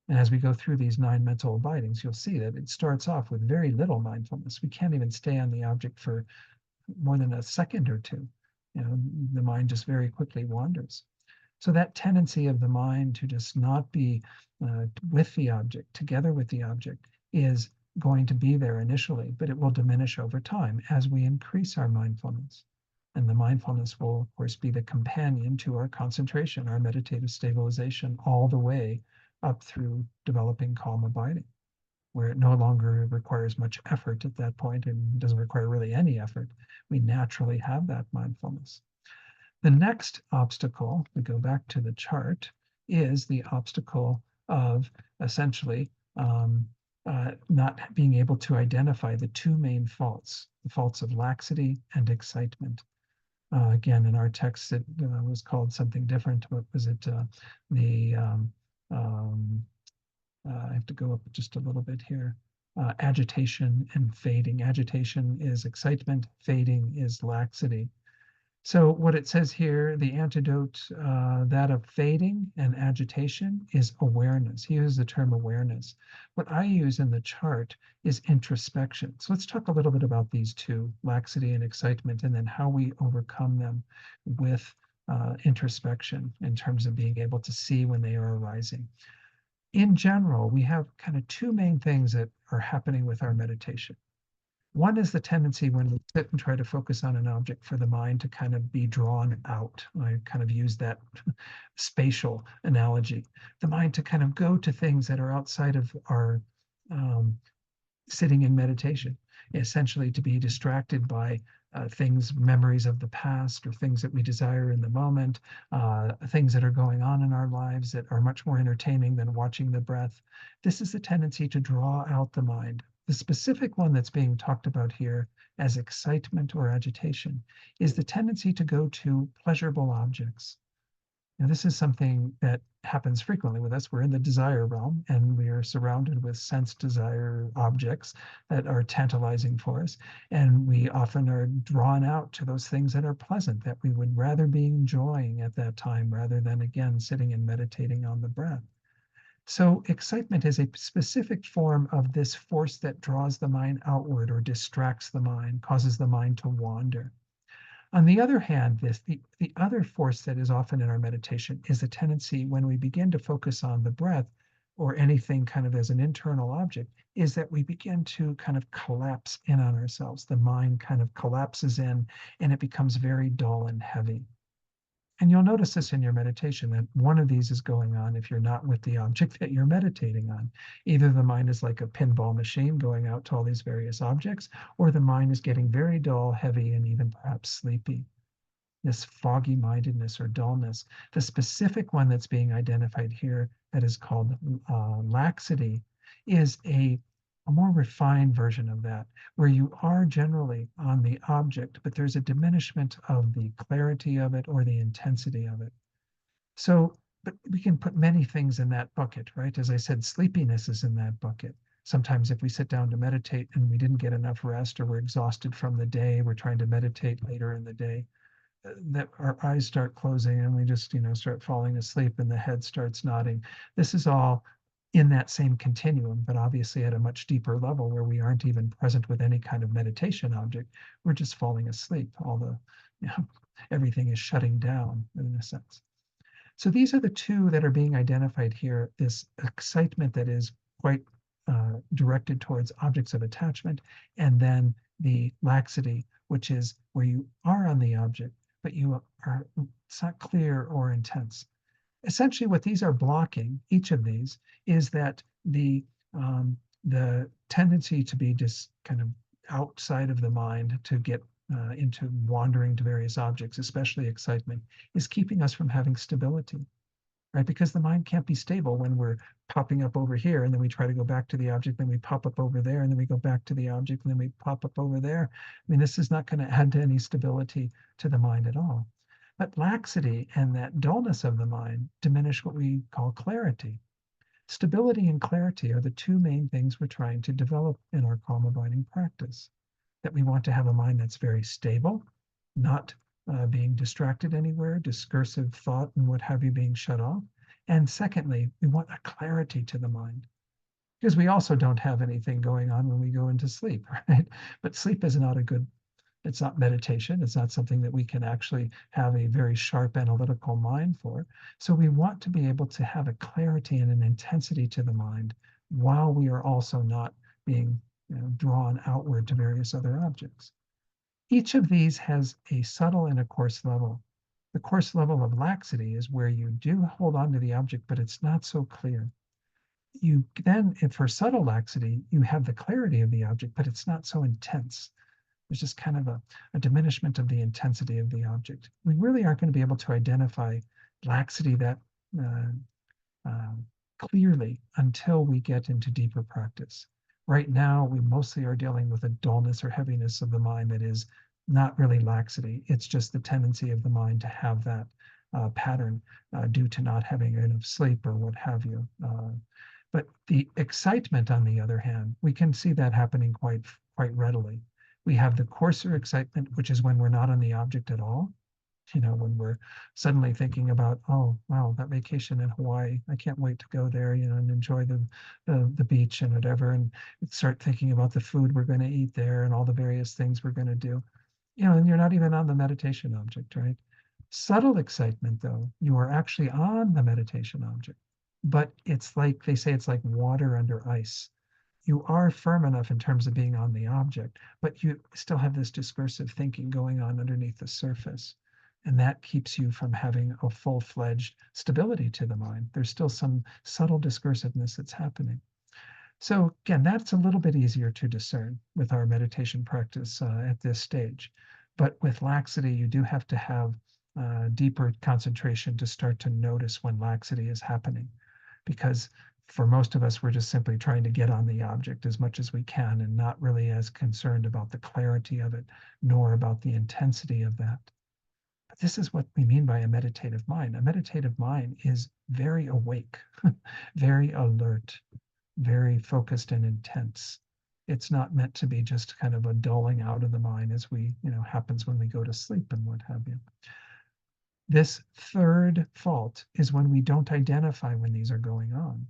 And as we go through these 9 mental abidings, you'll see that it starts off with very little mindfulness. We can't even stay on the object for more than a second or two. The mind just very quickly wanders. So that tendency of the mind to just not be with the object, together with the object, is going to be there initially, but it will diminish over time as we increase our mindfulness. And the mindfulness will, of course, be the companion to our concentration, our meditative stabilization, all the way up through developing calm abiding, where it no longer requires much effort at that point and doesn't require really any effort. We naturally have that mindfulness. The next obstacle, we go back to the chart, is the obstacle of essentially not being able to identify the two main faults, the faults of laxity and excitement. Again, in our text, it was called something different. What was it? The I have to go up just a little bit here. Agitation and fading. Agitation is excitement. Fading is laxity. So what it says here, the antidote, that of fading and agitation, is awareness. He uses the term awareness. What I use in the chart is introspection. So let's talk a little bit about these two, laxity and excitement, and then how we overcome them with introspection in terms of being able to see when they are arising. In general, we have kind of two main things that are happening with our meditation. One is the tendency when we sit and try to focus on an object for the mind to kind of be drawn out. I kind of use that spatial analogy. The mind to kind of go to things that are outside of our um, sitting in meditation, essentially to be distracted by things, memories of the past, or things that we desire in the moment, things that are going on in our lives that are much more entertaining than watching the breath. This is the tendency to draw out the mind. The specific one that's being talked about here as excitement or agitation is the tendency to go to pleasurable objects. Now, this is something that happens frequently with us. We're in the desire realm and we are surrounded with sense desire objects that are tantalizing for us. And we often are drawn out to those things that are pleasant, that we would rather be enjoying at that time rather than, again, sitting and meditating on the breath. So, excitement is a specific form of this force that draws the mind outward or distracts the mind, causes the mind to wander. On the other hand, the other force that is often in our meditation is a tendency when we begin to focus on the breath or anything kind of as an internal object, is that we begin to kind of collapse in on ourselves. The mind kind of collapses in and it becomes very dull and heavy. And you'll notice this in your meditation that one of these is going on if you're not with the object that you're meditating on. Either the mind is like a pinball machine going out to all these various objects, or the mind is getting very dull, heavy, and even perhaps sleepy. This foggy mindedness or dullness. The specific one that's being identified here that is called laxity is a more refined version of that, where you are generally on the object, but there's a diminishment of the clarity of it or the intensity of it. So, but we can put many things in that bucket, right? As I said, sleepiness is in that bucket. Sometimes if we sit down to meditate and we didn't get enough rest or we're exhausted from the day, we're trying to meditate later in the day, that our eyes start closing and we just start falling asleep and the head starts nodding. This is all in that same continuum, but obviously at a much deeper level where we aren't even present with any kind of meditation object. We're just falling asleep. All the everything is shutting down in a sense. So these are the two that are being identified here. This excitement that is quite directed towards objects of attachment, and then the laxity, which is where you are on the object but it's not clear or intense. Essentially, what these are blocking, each of these, is that the tendency to be just kind of outside of the mind to get into wandering to various objects, especially excitement, is keeping us from having stability. right? Because the mind can't be stable when we're popping up over here and then we try to go back to the object, then we pop up over there and then we go back to the object and then we pop up over there. I mean, this is not going to add to any stability to the mind at all. But laxity and that dullness of the mind diminish what we call clarity. Stability and clarity are the two main things we're trying to develop in our calm abiding practice. That we want to have a mind that's very stable, not being distracted anywhere, discursive thought and what have you being shut off. And secondly, we want a clarity to the mind because we also don't have anything going on when we go into sleep, right? But sleep is not a good, it's not meditation. It's not something that we can actually have a very sharp analytical mind for. So we want to be able to have a clarity and an intensity to the mind while we are also not being drawn outward to various other objects. Each of these has a subtle and a coarse level. The coarse level of laxity is where you do hold on to the object, but it's not so clear. You then, if for subtle laxity, you have the clarity of the object, but it's not so intense. There's just kind of a diminishment of the intensity of the object. We really aren't going to be able to identify laxity that uh, uh, clearly until we get into deeper practice. Right now, we mostly are dealing with a dullness or heaviness of the mind that is not really laxity. It's just the tendency of the mind to have that pattern due to not having enough sleep or what have you. But the excitement, on the other hand, we can see that happening quite readily. We have the coarser excitement, which is when we're not on the object at all. When we're suddenly thinking about, oh, wow, that vacation in Hawaii, I can't wait to go there, and enjoy the beach and whatever, and start thinking about the food we're going to eat there and all the various things we're going to do. And you're not even on the meditation object, right? Subtle excitement, though, you are actually on the meditation object, but it's like they say it's like water under ice. You are firm enough in terms of being on the object, but you still have this discursive thinking going on underneath the surface. And that keeps you from having a full-fledged stability to the mind. There's still some subtle discursiveness that's happening. So again, that's a little bit easier to discern with our meditation practice at this stage. But with laxity, you do have to have deeper concentration to start to notice when laxity is happening. Because for most of us, we're just simply trying to get on the object as much as we can and not really as concerned about the clarity of it, nor about the intensity of that. But this is what we mean by a meditative mind. A meditative mind is very awake, very alert, very focused and intense. It's not meant to be just kind of a dulling out of the mind as happens when we go to sleep and what have you. This third fault is when we don't identify when these are going on,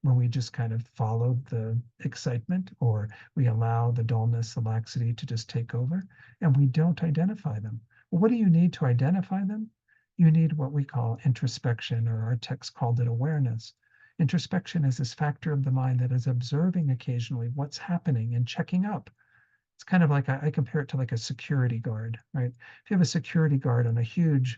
when we just kind of follow the excitement or we allow the dullness, the laxity to just take over and we don't identify them. Well, what do you need to identify them? You need what we call introspection, or our text called it awareness. Introspection is this factor of the mind that is observing occasionally what's happening and checking up. It's kind of like I compare it to like a security guard, right? If you have a security guard on a huge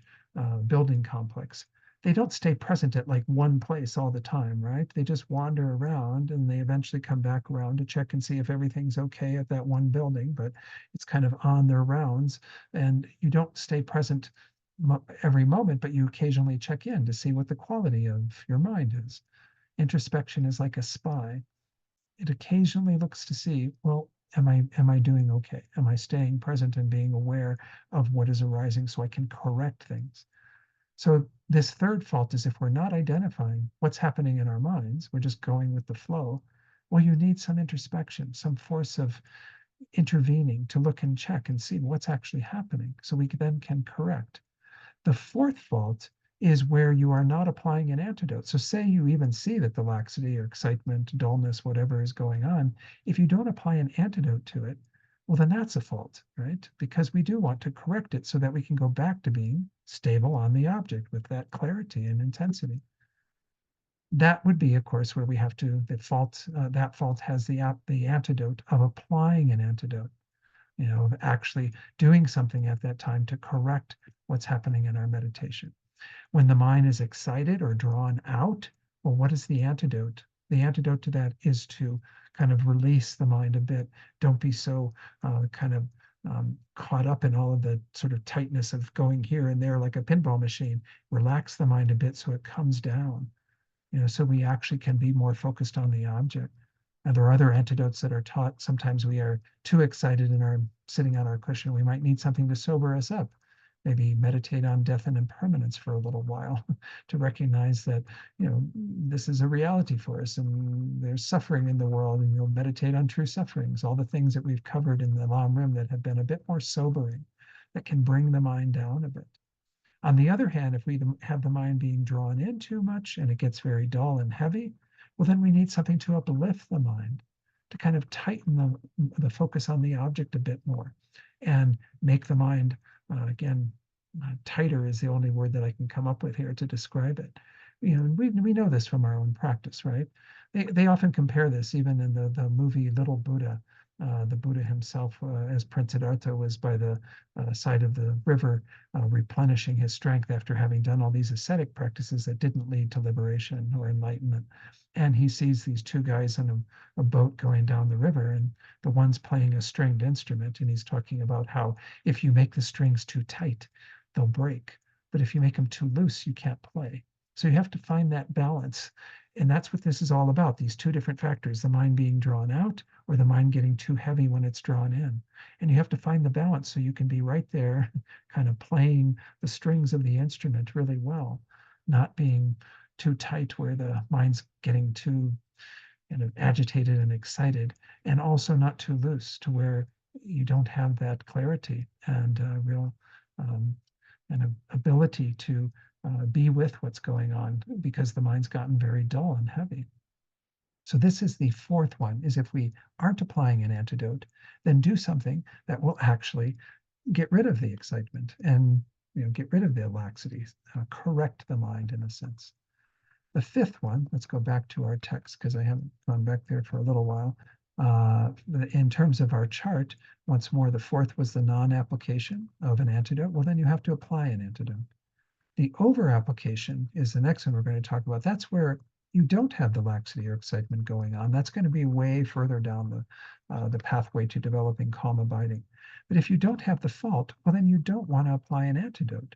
building complex, they don't stay present at like one place all the time, right? They just wander around and they eventually come back around to check and see if everything's okay at that one building, but it's kind of on their rounds. And you don't stay present every moment, but you occasionally check in to see what the quality of your mind is. Introspection is like a spy. It occasionally looks to see, well, am I doing okay? Am I staying present and being aware of what is arising so I can correct things? So this third fault is if we're not identifying what's happening in our minds, we're just going with the flow. Well, you need some introspection, some force of intervening to look and check and see what's actually happening so we then can correct. The fourth fault is where you are not applying an antidote. So say you even see that the laxity or excitement, dullness, whatever is going on, if you don't apply an antidote to it, well, then that's a fault, right? Because we do want to correct it so that we can go back to being stable on the object with that clarity and intensity. That would be, of course, where we have to, that fault has the antidote of applying an antidote, of actually doing something at that time to correct what's happening in our meditation. When the mind is excited or drawn out, well, what is the antidote? The antidote to that is to kind of release the mind a bit. Don't be so kind of caught up in all of the sort of tightness of going here and there like a pinball machine. Relax the mind a bit so it comes down, so we actually can be more focused on the object. And there are other antidotes that are taught. Sometimes we are too excited and are sitting on our cushion. We might need something to sober us up. Maybe meditate on death and impermanence for a little while to recognize that, this is a reality for us and there's suffering in the world, and you'll meditate on true sufferings, all the things that we've covered in the Lam Rim that have been a bit more sobering, that can bring the mind down a bit. On the other hand, if we have the mind being drawn in too much and it gets very dull and heavy, well, then we need something to uplift the mind, to kind of tighten the focus on the object a bit more and make the mind, again, tighter is the only word that I can come up with here to describe it. We know this from our own practice, right? They often compare this, even in the movie Little Buddha. The Buddha himself, as Prince Siddhartha, was by the side of the river, replenishing his strength after having done all these ascetic practices that didn't lead to liberation or enlightenment. And he sees these two guys in a boat going down the river, and the one's playing a stringed instrument. And he's talking about how if you make the strings too tight, they'll break. But if you make them too loose, you can't play. So you have to find that balance. And that's what this is all about, these two different factors, the mind being drawn out or the mind getting too heavy when it's drawn in. And you have to find the balance so you can be right there, kind of playing the strings of the instrument really well, not being too tight where the mind's getting too kind of agitated and excited, and also not too loose to where you don't have that clarity and real um, an ability to be with what's going on, because the mind's gotten very dull and heavy. So this is the fourth one, is if we aren't applying an antidote, then do something that will actually get rid of the excitement and get rid of the laxities, correct the mind in a sense. The fifth one, let's go back to our text because I haven't gone back there for a little while. In terms of our chart, once more, the fourth was the non-application of an antidote. Well, then you have to apply an antidote. The over-application is the next one we're going to talk about. That's where you don't have the laxity or excitement going on. That's going to be way further down the pathway to developing calm abiding. But if you don't have the fault, well, then you don't want to apply an antidote.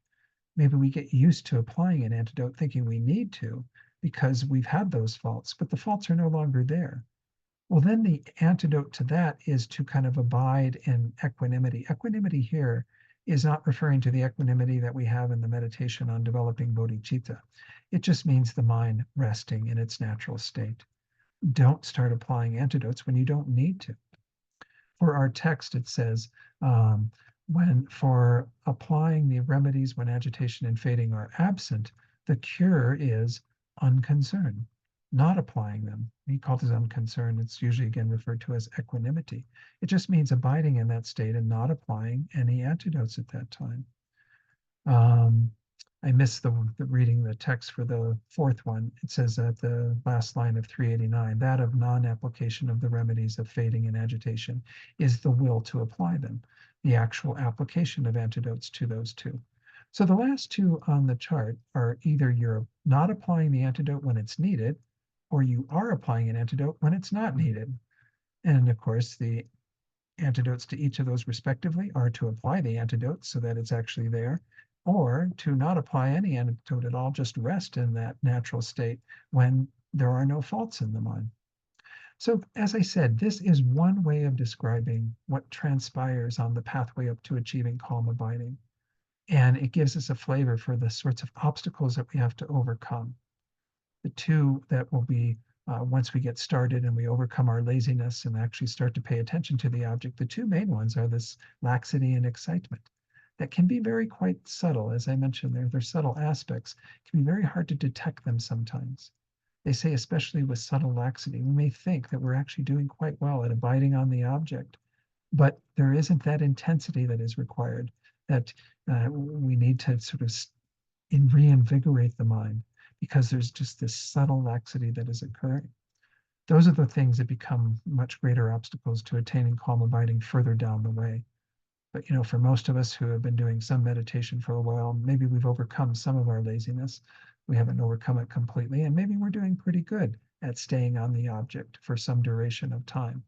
Maybe we get used to applying an antidote thinking we need to because we've had those faults, but the faults are no longer there. Well, then the antidote to that is to kind of abide in equanimity. Equanimity here is not referring to the equanimity that we have in the meditation on developing bodhicitta. It just means the mind resting in its natural state. Don't start applying antidotes when you don't need to. For our text, it says, when for applying the remedies when agitation and fading are absent, the cure is unconcern, not applying them. He called it unconcern. It's usually again referred to as equanimity. It just means abiding in that state and not applying any antidotes at that time. I missed the reading the text for the fourth one. It says at the last line of 389, that of non-application of the remedies of fading and agitation is the will to apply them, the actual application of antidotes to those two. So the last two on the chart are either you're not applying the antidote when it's needed, or you are applying an antidote when it's not needed. And of course, the antidotes to each of those respectively are to apply the antidote so that it's actually there, or to not apply any antidote at all, just rest in that natural state when there are no faults in the mind. So, as I said, this is one way of describing what transpires on the pathway up to achieving calm abiding. And it gives us a flavor for the sorts of obstacles that we have to overcome. The two that will be once we get started and we overcome our laziness and actually start to pay attention to the object, the two main ones are this laxity and excitement. That can be very quite subtle. As I mentioned, they're subtle aspects. It can be very hard to detect them sometimes. They say, especially with subtle laxity, we may think that we're actually doing quite well at abiding on the object, but there isn't that intensity that is required, that we need to sort of reinvigorate the mind because there's just this subtle laxity that is occurring. Those are the things that become much greater obstacles to attaining calm abiding further down the way. But for most of us who have been doing some meditation for a while, maybe we've overcome some of our laziness. We haven't overcome it completely, and maybe we're doing pretty good at staying on the object for some duration of time.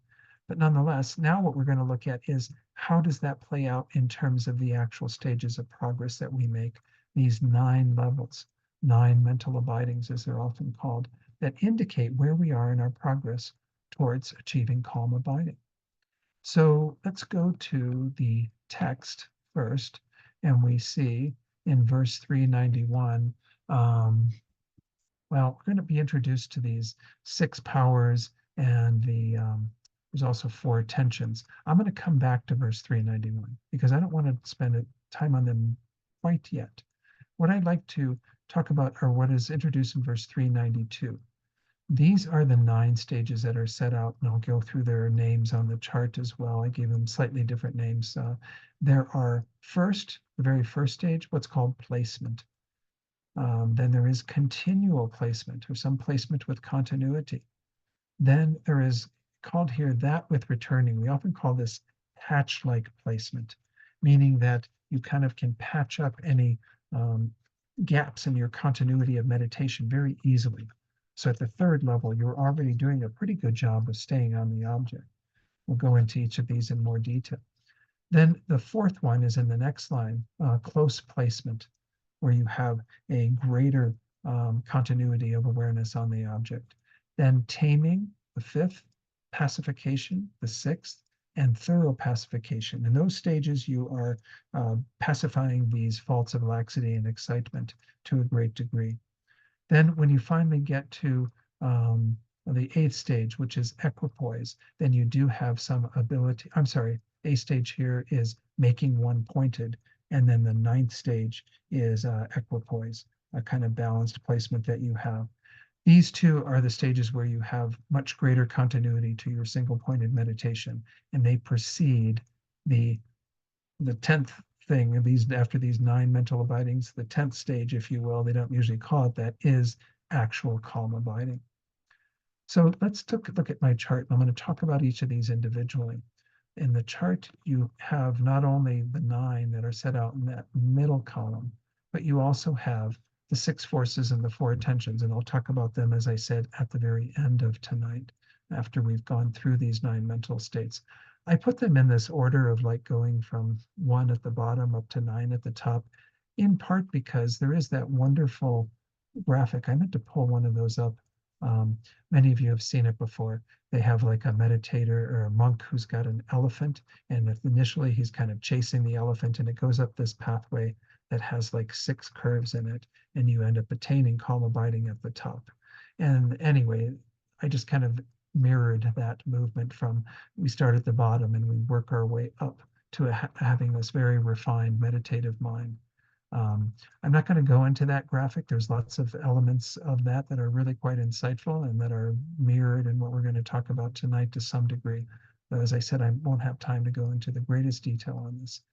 But nonetheless, now what we're going to look at is how does that play out in terms of the actual stages of progress that we make, these 9 levels, 9 mental abidings, as they're often called, that indicate where we are in our progress towards achieving calm abiding. So let's go to the text first, and we see in verse 391, well, we're going to be introduced to these 6 powers, and there's also 4 tensions. I'm going to come back to verse 391 because I don't want to spend time on them quite yet. What I'd like to talk about are what is introduced in verse 392. These are the 9 stages that are set out, and I'll go through their names on the chart as well. I gave them slightly different names. There are the very first stage, what's called placement. Then there is continual placement, or some placement with continuity. Then there is called here that with returning. We often call this patch-like placement, meaning that you kind of can patch up any gaps in your continuity of meditation very easily. So at the 3rd level, you're already doing a pretty good job of staying on the object. We'll go into each of these in more detail. Then the 4th one is in the next line, close placement, where you have a greater continuity of awareness on the object. Then taming, the 5th, pacification, the 6th, and thorough pacification. In those stages, you are pacifying these faults of laxity and excitement to a great degree. Then when you finally get to the 8th stage, which is equipoise, then you do have some ability. I'm sorry, A stage here is making one pointed, and then the 9th stage is equipoise, a kind of balanced placement that you have. These 2 are the stages where you have much greater continuity to your single pointed meditation, and they precede the 10th thing. After these 9 mental abidings, the 10th stage, if you will, they don't usually call it that, is actual calm abiding. So let's take a look at my chart. I'm going to talk about each of these individually. In the chart, you have not only the 9 that are set out in that middle column, but you also have the 6 forces and the 4 tensions. And I'll talk about them, as I said, at the very end of tonight, after we've gone through these 9 mental states. I put them in this order of like going from 1 at the bottom up to 9 at the top, in part because there is that wonderful graphic. I meant to pull one of those up. Many of you have seen it before. They have like a meditator or a monk who's got an elephant, and initially he's kind of chasing the elephant, and it goes up this pathway that has like 6 curves in it, and you end up attaining calm abiding at the top. And anyway, I just kind of mirrored that movement from we start at the bottom and we work our way up to having this very refined meditative mind. I'm not going to go into that graphic. There's lots of elements of that that are really quite insightful and that are mirrored in what we're going to talk about tonight to some degree. But as I said, I won't have time to go into the greatest detail on this.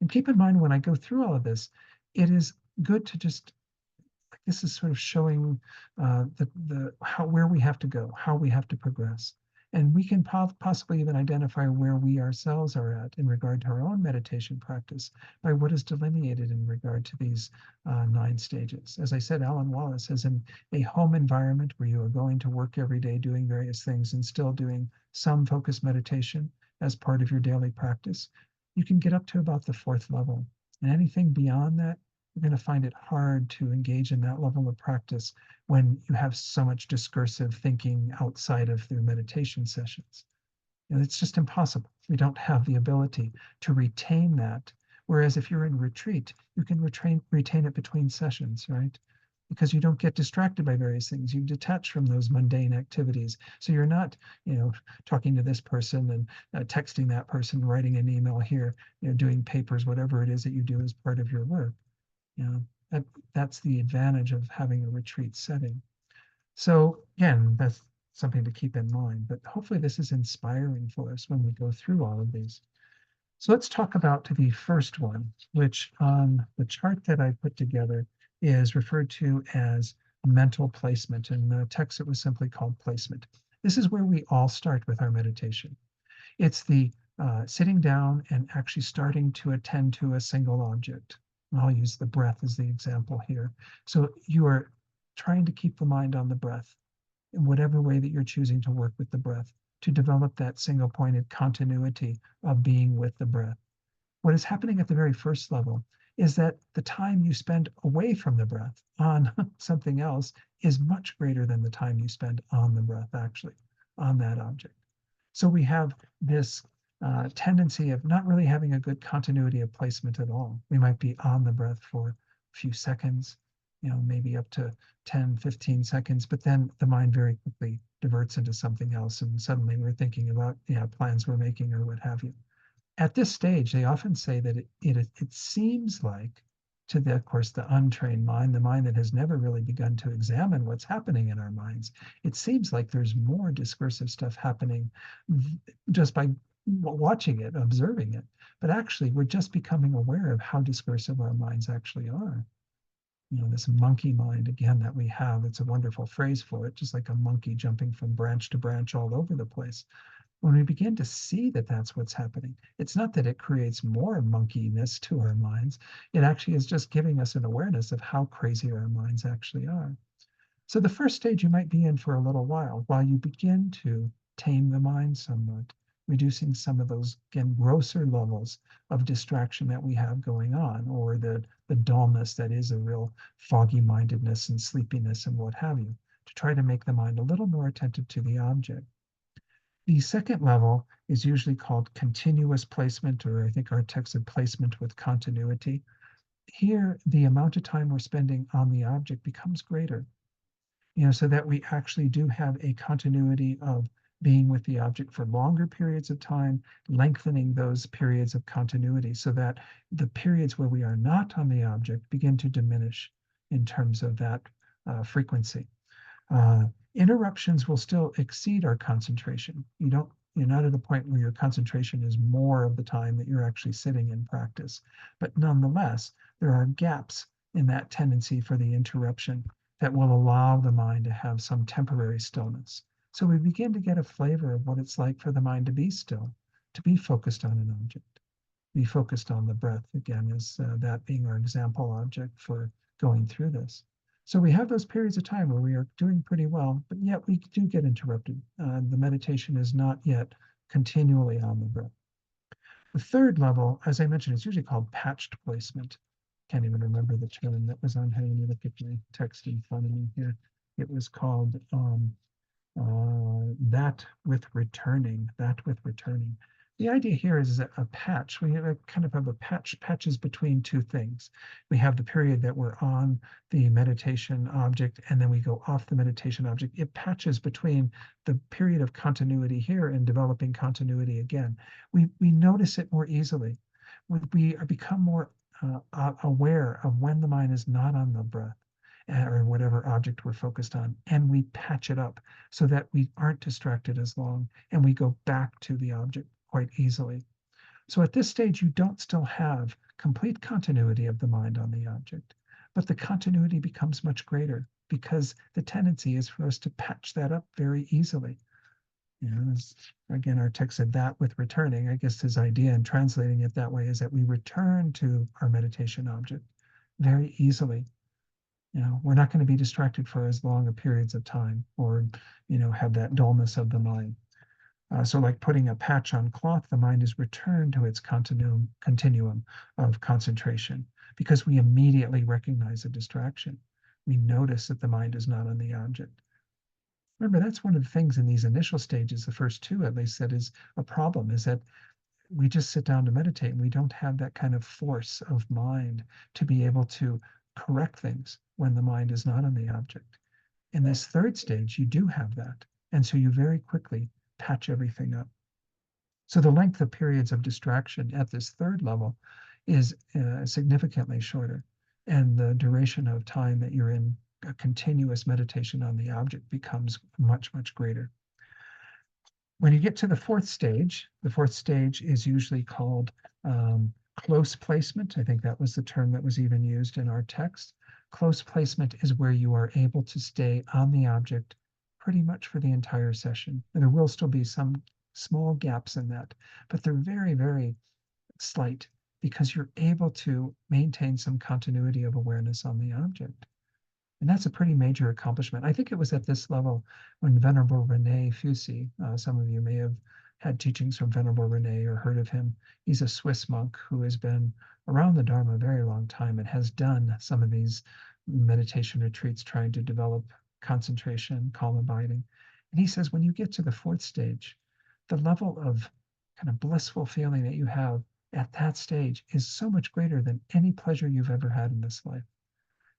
And keep in mind, when I go through all of this, it is good to just, this is sort of showing where we have to go, how we have to progress. And we can possibly even identify where we ourselves are at in regard to our own meditation practice by what is delineated in regard to these 9 stages. As I said, Alan Wallace says, in a home environment where you are going to work every day doing various things and still doing some focused meditation as part of your daily practice, you can get up to about the 4th level. And anything beyond that, you're going to find it hard to engage in that level of practice when you have so much discursive thinking outside of the meditation sessions. And it's just impossible. We don't have the ability to retain that. Whereas if you're in retreat, you can retain it between sessions, right? Because you don't get distracted by various things. You detach from those mundane activities. So you're not, talking to this person and texting that person, writing an email here, doing papers, whatever it is that you do as part of your work. That's the advantage of having a retreat setting. So again, that's something to keep in mind, but hopefully this is inspiring for us when we go through all of these. So let's talk about the first one, which on the chart that I put together is referred to as mental placement. In the text, it was simply called placement. This is where we all start with our meditation. It's the sitting down and actually starting to attend to a single object. I'll use the breath as the example here. So you are trying to keep the mind on the breath in whatever way that you're choosing to work with the breath. to develop that single pointed continuity of being with the breath. What is happening at the very first level is that the time you spend away from the breath on something else is much greater than the time you spend on the breath, actually, on that object. So we have this tendency of not really having a good continuity of placement at all. We might be on the breath for a few seconds, maybe up to 10, 15 seconds, but then the mind very quickly diverts into something else. And suddenly we're thinking about plans we're making or what have you. At this stage, they often say that it seems like, to the, of course, the untrained mind, the mind that has never really begun to examine what's happening in our minds, it seems like there's more discursive stuff happening just by watching it, observing it. But actually, we're just becoming aware of how discursive our minds actually are. This monkey mind, again, that we have, it's a wonderful phrase for it, just like a monkey jumping from branch to branch all over the place. When we begin to see that that's what's happening, it's not that it creates more monkeyness to our minds. It actually is just giving us an awareness of how crazy our minds actually are. So the first stage you might be in for a little while you begin to tame the mind somewhat, reducing some of those, again, grosser levels of distraction that we have going on, or the dullness that is a real foggy mindedness and sleepiness and what have you, to try to make the mind a little more attentive to the object. The second level is usually called continuous placement, or I think our text said placement with continuity. Here, the amount of time we're spending on the object becomes greater, so that we actually do have a continuity of being with the object for longer periods of time, lengthening those periods of continuity so that the periods where we are not on the object begin to diminish in terms of that frequency. Interruptions will still exceed our concentration. You're not at a point where your concentration is more of the time that you're actually sitting in practice. But nonetheless, there are gaps in that tendency for the interruption that will allow the mind to have some temporary stillness. So we begin to get a flavor of what it's like for the mind to be still, to be focused on an object, be focused on the breath, again, as that being our example object for going through this. So we have those periods of time where we are doing pretty well, but yet we do get interrupted. The meditation is not yet continually on the breath. The third level, as I mentioned, is usually called patched placement. Can't even remember the term that was on here. Let me look at my text in front of me here. It was called that with returning. The idea here is that a patch, we kind of have a patches between two things. We have the period that we're on the meditation object, and then we go off the meditation object. It patches between the period of continuity here and developing continuity again. We notice it more easily. We become more aware of when the mind is not on the breath or whatever object we're focused on, and we patch it up so that we aren't distracted as long, and we go back to the object quite easily. So at this stage, you don't still have complete continuity of the mind on the object, but the continuity becomes much greater because the tendency is for us to patch that up very easily. Again, our text said that with returning. I guess his idea in translating it that way is that we return to our meditation object very easily. We're not going to be distracted for as long a periods of time, or have that dullness of the mind. So like putting a patch on cloth, the mind is returned to its continuum of concentration because we immediately recognize a distraction. We notice that the mind is not on the object. Remember, that's one of the things in these initial stages, the first two at least, that is a problem, is that we just sit down to meditate and we don't have that kind of force of mind to be able to correct things when the mind is not on the object. In this third stage, you do have that. And so you very quickly patch everything up. So the length of periods of distraction at this third level is significantly shorter. And the duration of time that you're in a continuous meditation on the object becomes much, much greater. When you get to the fourth stage is usually called close placement. I think that was the term that was even used in our text. Close placement is where you are able to stay on the object pretty much for the entire session. And there will still be some small gaps in that, but they're very, very slight because you're able to maintain some continuity of awareness on the object. And that's a pretty major accomplishment. I think it was at this level when Venerable Rene Fusy, some of you may have had teachings from Venerable Rene or heard of him. He's a Swiss monk who has been around the Dharma a very long time and has done some of these meditation retreats trying to develop concentration, calm abiding. And he says when you get to the fourth stage, the level of kind of blissful feeling that you have at that stage is so much greater than any pleasure you've ever had in this life.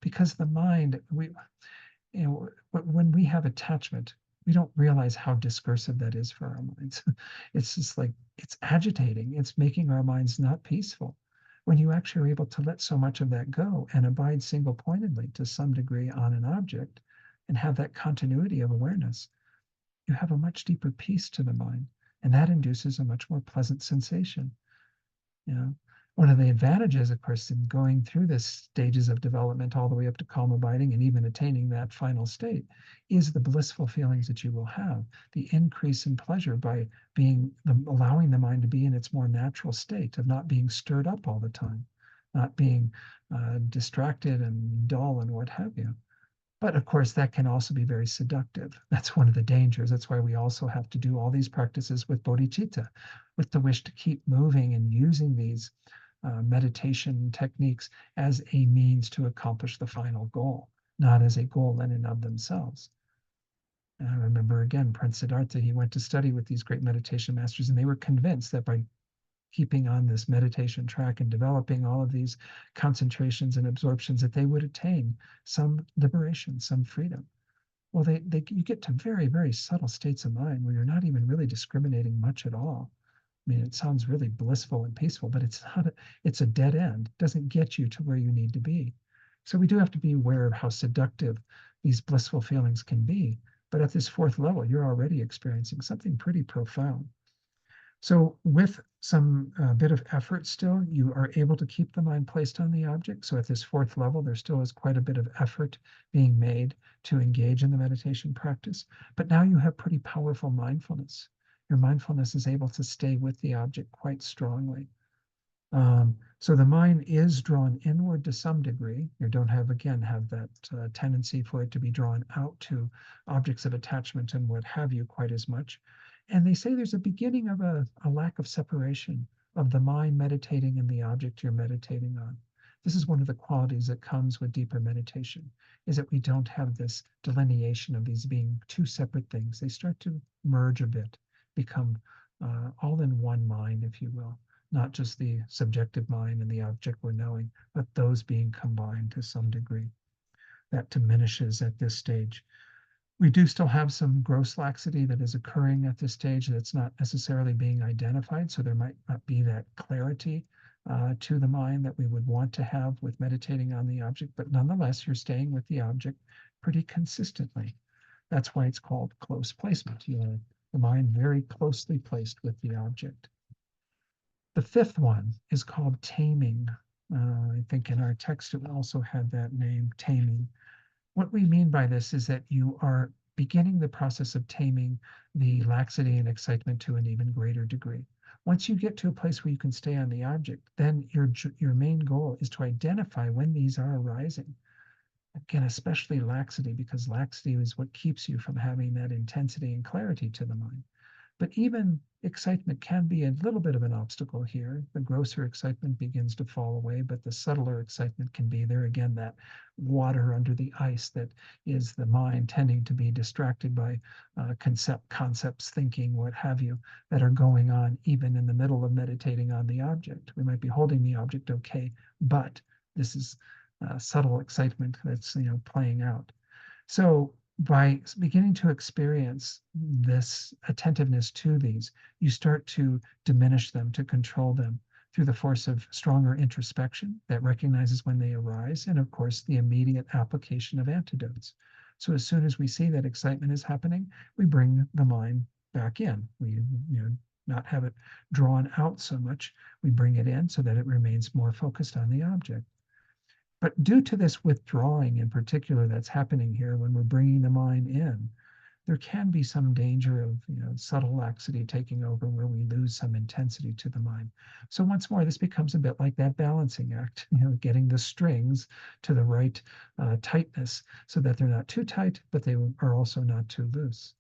Because the mind, when we have attachment, we don't realize how discursive that is for our minds. It's just like it's agitating. It's making our minds not peaceful. When you actually are able to let so much of that go and abide single pointedly to some degree on an object and have that continuity of awareness, you have a much deeper peace to the mind. And that induces a much more pleasant sensation. You know, one of the advantages, of course, in going through this stages of development all the way up to calm abiding and even attaining that final state is the blissful feelings that you will have, the increase in pleasure by allowing the mind to be in its more natural state of not being stirred up all the time, not being distracted and dull and what have you. But of course, that can also be very seductive. That's one of the dangers. That's why we also have to do all these practices with bodhicitta, with the wish to keep moving and using these meditation techniques as a means to accomplish the final goal, not as a goal in and of themselves. And I remember again, Prince Siddhartha, he went to study with these great meditation masters, and they were convinced that by keeping on this meditation track and developing all of these concentrations and absorptions that they would attain some liberation, some freedom. Well, you get to very, very subtle states of mind where you're not even really discriminating much at all. I mean, it sounds really blissful and peaceful, but it's not, it's a dead end. It doesn't get you to where you need to be. So we do have to be aware of how seductive these blissful feelings can be. But at this fourth level, you're already experiencing something pretty profound. So with some bit of effort still, you are able to keep the mind placed on the object. So at this fourth level, there still is quite a bit of effort being made to engage in the meditation practice. But now you have pretty powerful mindfulness. Your mindfulness is able to stay with the object quite strongly. So the mind is drawn inward to some degree. You don't have, again, have that tendency for it to be drawn out to objects of attachment and what have you quite as much. And they say there's a beginning of a lack of separation of the mind meditating and the object you're meditating on. This is one of the qualities that comes with deeper meditation, is that we don't have this delineation of these being two separate things. They start to merge a bit, become all in one mind, if you will, not just the subjective mind and the object we're knowing, but those being combined to some degree. That diminishes at this stage. We do still have some gross laxity that is occurring at this stage that's not necessarily being identified. So there might not be that clarity to the mind that we would want to have with meditating on the object, but nonetheless, you're staying with the object pretty consistently. That's why it's called close placement. You have the mind very closely placed with the object. The fifth one is called taming. I think in our text it also had that name, taming. What we mean by this is that you are beginning the process of taming the laxity and excitement to an even greater degree. Once you get to a place where you can stay on the object, then your main goal is to identify when these are arising. Again, especially laxity, because laxity is what keeps you from having that intensity and clarity to the mind. But even excitement can be a little bit of an obstacle here. The grosser excitement begins to fall away, but the subtler excitement can be there again, that water under the ice that is the mind tending to be distracted by concepts, thinking, what have you, that are going on even in the middle of meditating on the object. We might be holding the object okay, but this is subtle excitement that's playing out. So by beginning to experience this attentiveness to these, you start to diminish them, to control them through the force of stronger introspection that recognizes when they arise, and of course, the immediate application of antidotes. So as soon as we see that excitement is happening, we bring the mind back in. We not have it drawn out so much. We bring it in so that it remains more focused on the object. But due to this withdrawing in particular that's happening here when we're bringing the mind in, there can be some danger of subtle laxity taking over where we lose some intensity to the mind. So once more, this becomes a bit like that balancing act, getting the strings to the right tightness so that they're not too tight, but they are also not too loose.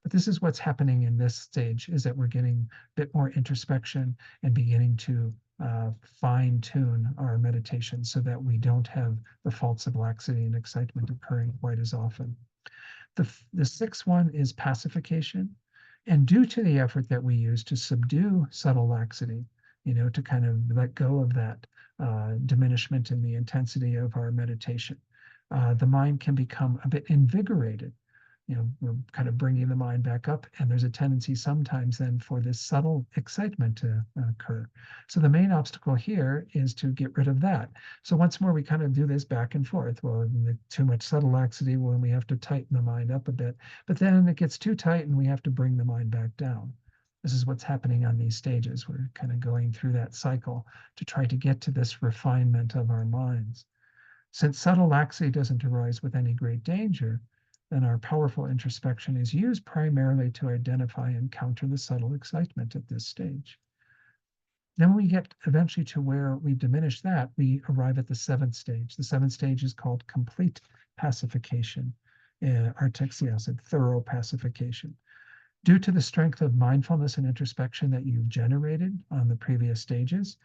But this is what's happening in this stage, is that we're getting a bit more introspection and beginning to fine tune our meditation so that we don't have the faults of laxity and excitement occurring quite as often. The sixth one is pacification. And due to the effort that we use to subdue subtle laxity, to kind of let go of that diminishment in the intensity of our meditation, the mind can become a bit invigorated. We're kind of bringing the mind back up, and there's a tendency sometimes then for this subtle excitement to occur. So the main obstacle here is to get rid of that. So once more, we kind of do this back and forth. Well, too much subtle laxity, well, we have to tighten the mind up a bit, but then it gets too tight and we have to bring the mind back down. This is what's happening on these stages. We're kind of going through that cycle to try to get to this refinement of our minds. Since subtle laxity doesn't arise with any great danger, then our powerful introspection is used primarily to identify and counter the subtle excitement at this stage. Then when we get eventually to where we diminish that, we arrive at the seventh stage. The seventh stage is called complete pacification. Our text said thorough pacification. Due to the strength of mindfulness and introspection that you've generated on the previous stages,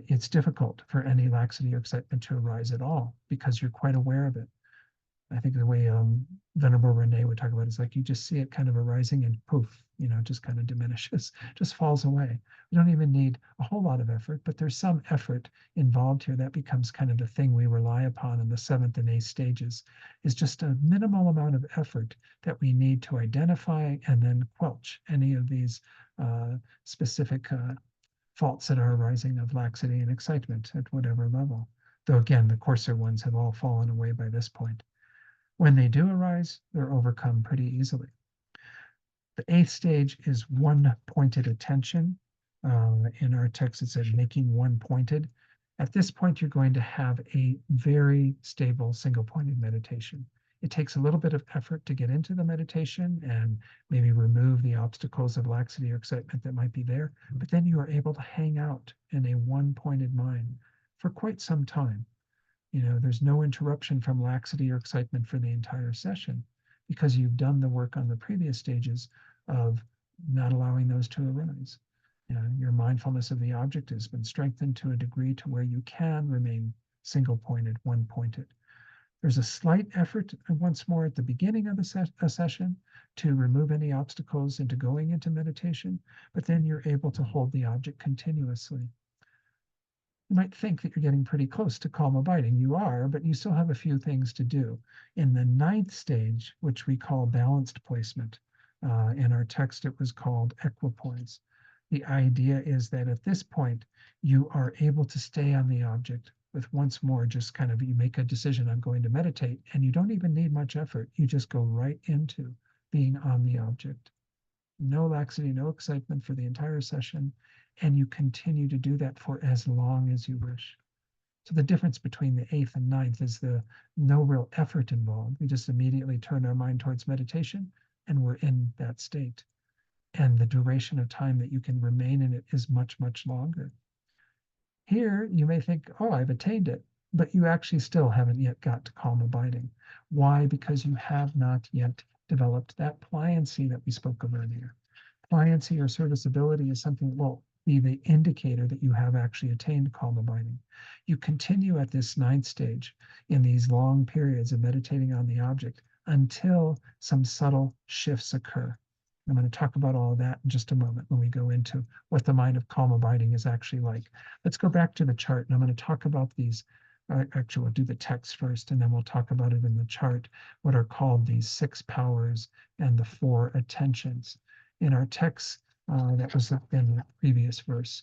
it's difficult for any laxity or excitement to arise at all because you're quite aware of it. I think the way Venerable Renee would talk about it is like you just see it kind of arising and poof, just kind of diminishes, just falls away. We don't even need a whole lot of effort, but there's some effort involved here that becomes kind of the thing we rely upon in the seventh and eighth stages, is just a minimal amount of effort that we need to identify and then quelch any of these specific faults that are arising of laxity and excitement at whatever level. Though again, the coarser ones have all fallen away by this point. When they do arise, they're overcome pretty easily. The eighth stage is one-pointed attention. In our text, it says making one-pointed. At this point, you're going to have a very stable single-pointed meditation. It takes a little bit of effort to get into the meditation and maybe remove the obstacles of laxity or excitement that might be there, but then you are able to hang out in a one-pointed mind for quite some time. There's no interruption from laxity or excitement for the entire session because you've done the work on the previous stages of not allowing those to arise. Your mindfulness of the object has been strengthened to a degree to where you can remain single-pointed, one-pointed. There's a slight effort once more at the beginning of a session to remove any obstacles into going into meditation, but then you're able to hold the object continuously. You might think that you're getting pretty close to calm abiding. You are, but you still have a few things to do. In the ninth stage, which we call balanced placement, in our text it was called equipoise. The idea is that at this point, you are able to stay on the object with once more just kind of, you make a decision, I'm going to meditate, and you don't even need much effort. You just go right into being on the object. No laxity, no excitement for the entire session, and you continue to do that for as long as you wish. So the difference between the eighth and ninth is the no real effort involved. We just immediately turn our mind towards meditation and we're in that state. And the duration of time that you can remain in it is much, much longer. Here, you may think, oh, I've attained it, but you actually still haven't yet got to calm abiding. Why? Because you have not yet developed that pliancy that we spoke of earlier. Pliancy or serviceability is something that will be the indicator that you have actually attained calm abiding. You continue at this ninth stage in these long periods of meditating on the object until some subtle shifts occur. I'm going to talk about all of that in just a moment when we go into what the mind of calm abiding is actually like. Let's go back to the chart, and I'm going to talk about these. Actually, we'll do the text first, and then we'll talk about it in the chart, what are called these 6 powers and the 4 attentions. In our text, that was in the previous verse,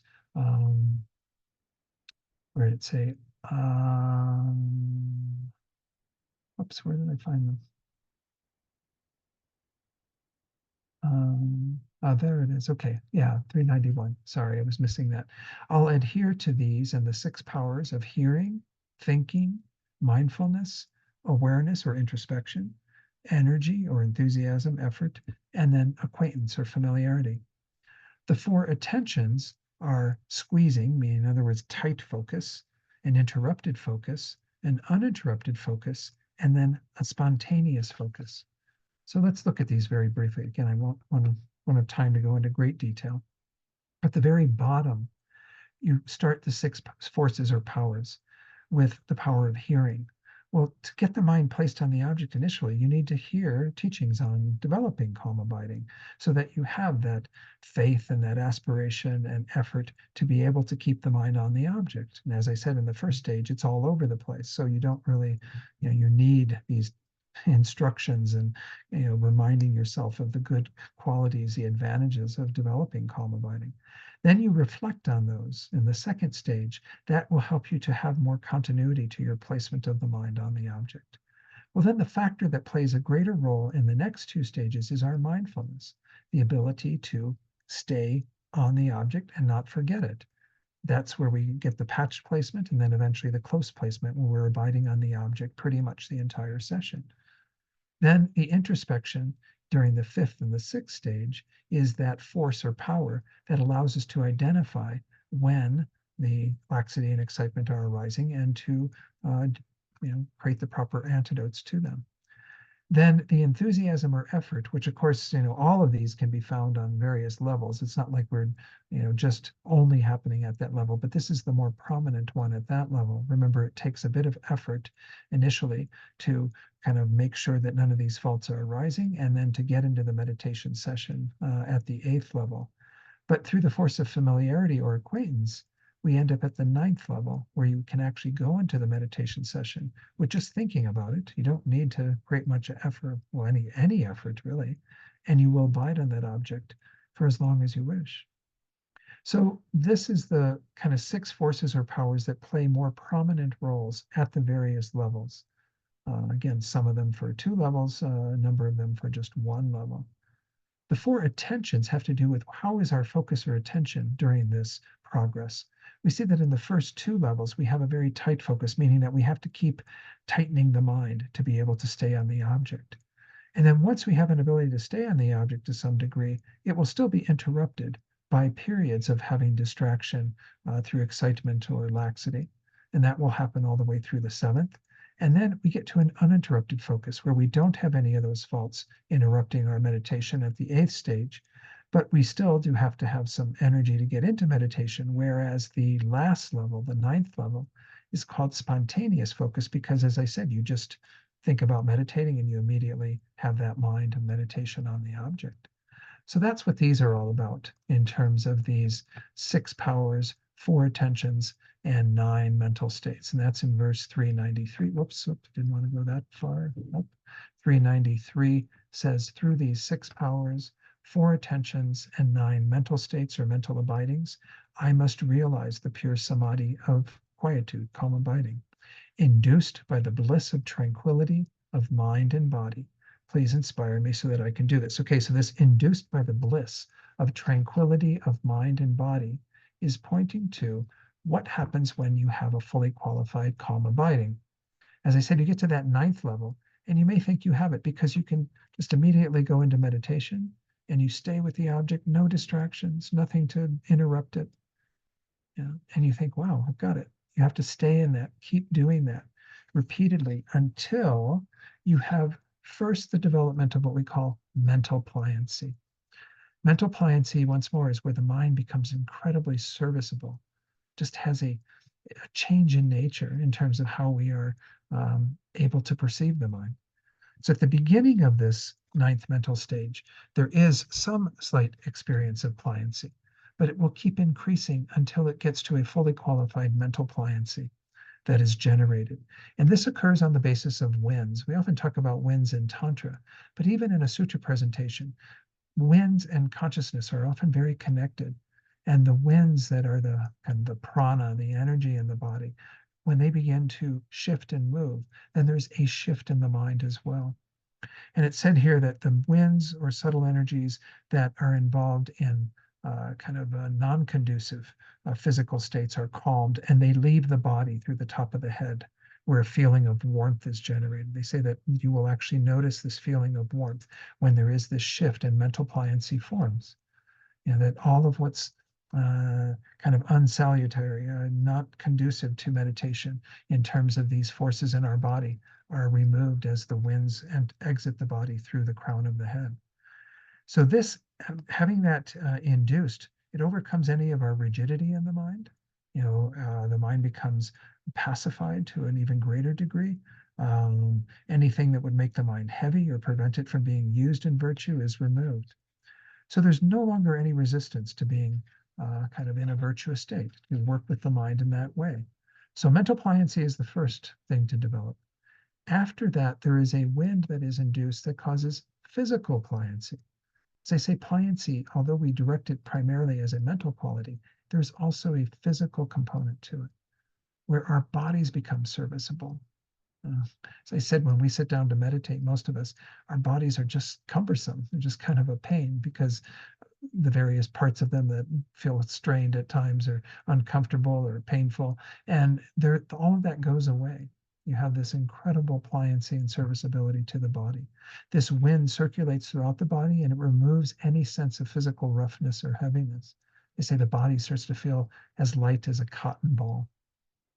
where did it say, oops, where did I find them? There it is. Okay. Yeah, 391. Sorry, I was missing that. I'll adhere to these and the 6 powers of hearing, thinking, mindfulness, awareness or introspection, energy or enthusiasm, effort, and then acquaintance or familiarity. The four attentions are squeezing, meaning in other words, tight focus, an interrupted focus, an uninterrupted focus, and then a spontaneous focus. So let's look at these very briefly. Again, I won't have time to go into great detail. At the very bottom, you start the six forces or powers with the power of hearing. Well, to get the mind placed on the object initially, you need to hear teachings on developing calm abiding so that you have that faith and that aspiration and effort to be able to keep the mind on the object. And as I said in the first stage, it's all over the place. So you don't really, you need these instructions and reminding yourself of the good qualities, the advantages of developing calm abiding. Then you reflect on those in the second stage. That will help you to have more continuity to your placement of the mind on the object. Well, then the factor that plays a greater role in the next two stages is our mindfulness, the ability to stay on the object and not forget it. That's where we get the patch placement and then eventually the close placement where we're abiding on the object pretty much the entire session. Then the introspection during the fifth and the sixth stage is that force or power that allows us to identify when the laxity and excitement are arising and to create the proper antidotes to them. Then the enthusiasm or effort, which of course, all of these can be found on various levels. It's not like we're, just only happening at that level, but this is the more prominent one at that level. Remember, it takes a bit of effort initially to kind of make sure that none of these faults are arising, and then to get into the meditation session at the eighth level. But through the force of familiarity or acquaintance, we end up at the ninth level where you can actually go into the meditation session with just thinking about it. You don't need to create much effort, well, any effort really, and you will abide on that object for as long as you wish. So this is the kind of six forces or powers that play more prominent roles at the various levels. Again, some of them for two levels, a number of them for just one level. The four attentions have to do with how is our focus or attention during this progress. We see that in the first two levels, we have a very tight focus, meaning that we have to keep tightening the mind to be able to stay on the object. And then once we have an ability to stay on the object to some degree, it will still be interrupted by periods of having distraction through excitement or laxity. And that will happen all the way through the seventh. And then we get to an uninterrupted focus where we don't have any of those faults interrupting our meditation at the eighth stage, but we still do have to have some energy to get into meditation. Whereas the last level, the ninth level, is called spontaneous focus because, as I said, you just think about meditating and you immediately have that mind of meditation on the object. So that's what these are all about in terms of these six powers, four attentions, and nine mental states. And that's in verse 393. Whoops, didn't want to go that far. Nope. 393 says, through these six powers, four attentions, and nine mental states or mental abidings, I must realize the pure samadhi of quietude, calm abiding, induced by the bliss of tranquility of mind and body. Please inspire me so that I can do this. Okay, so this induced by the bliss of tranquility of mind and body is pointing to what happens when you have a fully qualified calm abiding. As I said, you get to that ninth level, and you may think you have it because you can just immediately go into meditation and you stay with the object, no distractions, nothing to interrupt it. And you think, wow, I've got it. You have to stay in that, keep doing that repeatedly until you have first the development of what we call mental pliancy. Mental pliancy, once more, is where the mind becomes incredibly serviceable, just has a change in nature in terms of how we are able to perceive the mind. So at the beginning of this ninth mental stage, there is some slight experience of pliancy, but it will keep increasing until it gets to a fully qualified mental pliancy that is generated. And this occurs on the basis of winds. We often talk about winds in Tantra, but even in a sutra presentation, winds and consciousness are often very connected. And the winds that are the kind of the prana, the energy in the body, when they begin to shift and move, then there's a shift in the mind as well. And it said here that the winds or subtle energies that are involved in kind of non-conducive physical states are calmed and they leave the body through the top of the head, where a feeling of warmth is generated. They say that you will actually notice this feeling of warmth when there is this shift and mental pliancy forms. That all of what's kind of unsalutary, not conducive to meditation in terms of these forces in our body are removed as the winds and exit the body through the crown of the head. So this, having that induced, it overcomes any of our rigidity in the mind. The mind becomes pacified to an even greater degree. Anything that would make the mind heavy or prevent it from being used in virtue is removed. So there's no longer any resistance to being kind of in a virtuous state. You work with the mind in that way. So mental pliancy is the first thing to develop. After that, there is a wind that is induced that causes physical pliancy. As I say, pliancy, although we direct it primarily as a mental quality, there's also a physical component to it, where our bodies become serviceable. As I said, when we sit down to meditate, most of us, our bodies are just cumbersome. They're just kind of a pain because the various parts of them that feel strained at times or uncomfortable or painful. And all of that goes away. You have this incredible pliancy and serviceability to the body. This wind circulates throughout the body and it removes any sense of physical roughness or heaviness. They say the body starts to feel as light as a cotton ball.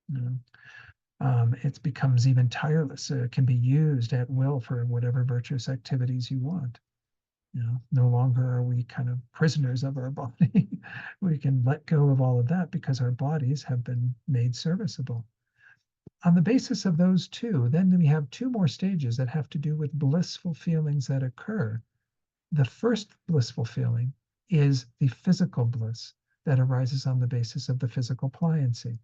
You know? It becomes even tireless. It can be used at will for whatever virtuous activities you want. No longer are we kind of prisoners of our body. We can let go of all of that because our bodies have been made serviceable. On the basis of those two, then we have two more stages that have to do with blissful feelings that occur. The first blissful feeling is the physical bliss that arises on the basis of the physical pliancy.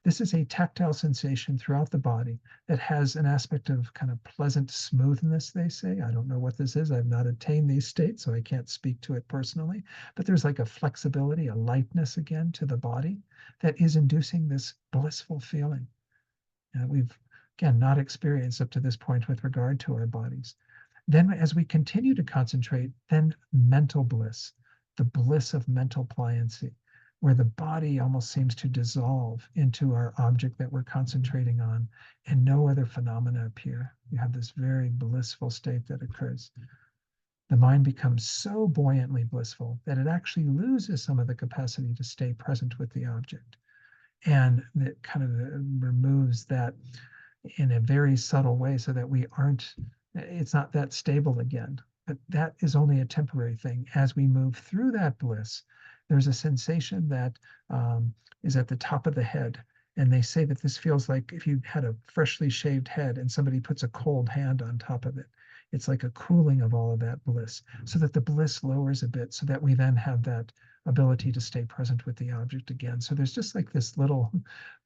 This is a tactile sensation throughout the body that has an aspect of kind of pleasant smoothness, they say. I don't know what this is. I've not attained these states, so I can't speak to it personally. But there's like a flexibility, a lightness again to the body that is inducing this blissful feeling. We've, again, not experienced up to this point with regard to our bodies. Then as we continue to concentrate, then mental bliss, the bliss of mental pliancy, where the body almost seems to dissolve into our object that we're concentrating on, and no other phenomena appear. You have this very blissful state that occurs. The mind becomes so buoyantly blissful that it actually loses some of the capacity to stay present with the object. And it kind of removes that in a very subtle way so that it's not that stable again. But that is only a temporary thing. As we move through that bliss, there's a sensation that is at the top of the head. And they say that this feels like if you had a freshly shaved head and somebody puts a cold hand on top of it. It's like a cooling of all of that bliss so that the bliss lowers a bit so that we then have that ability to stay present with the object again. So there's just like this little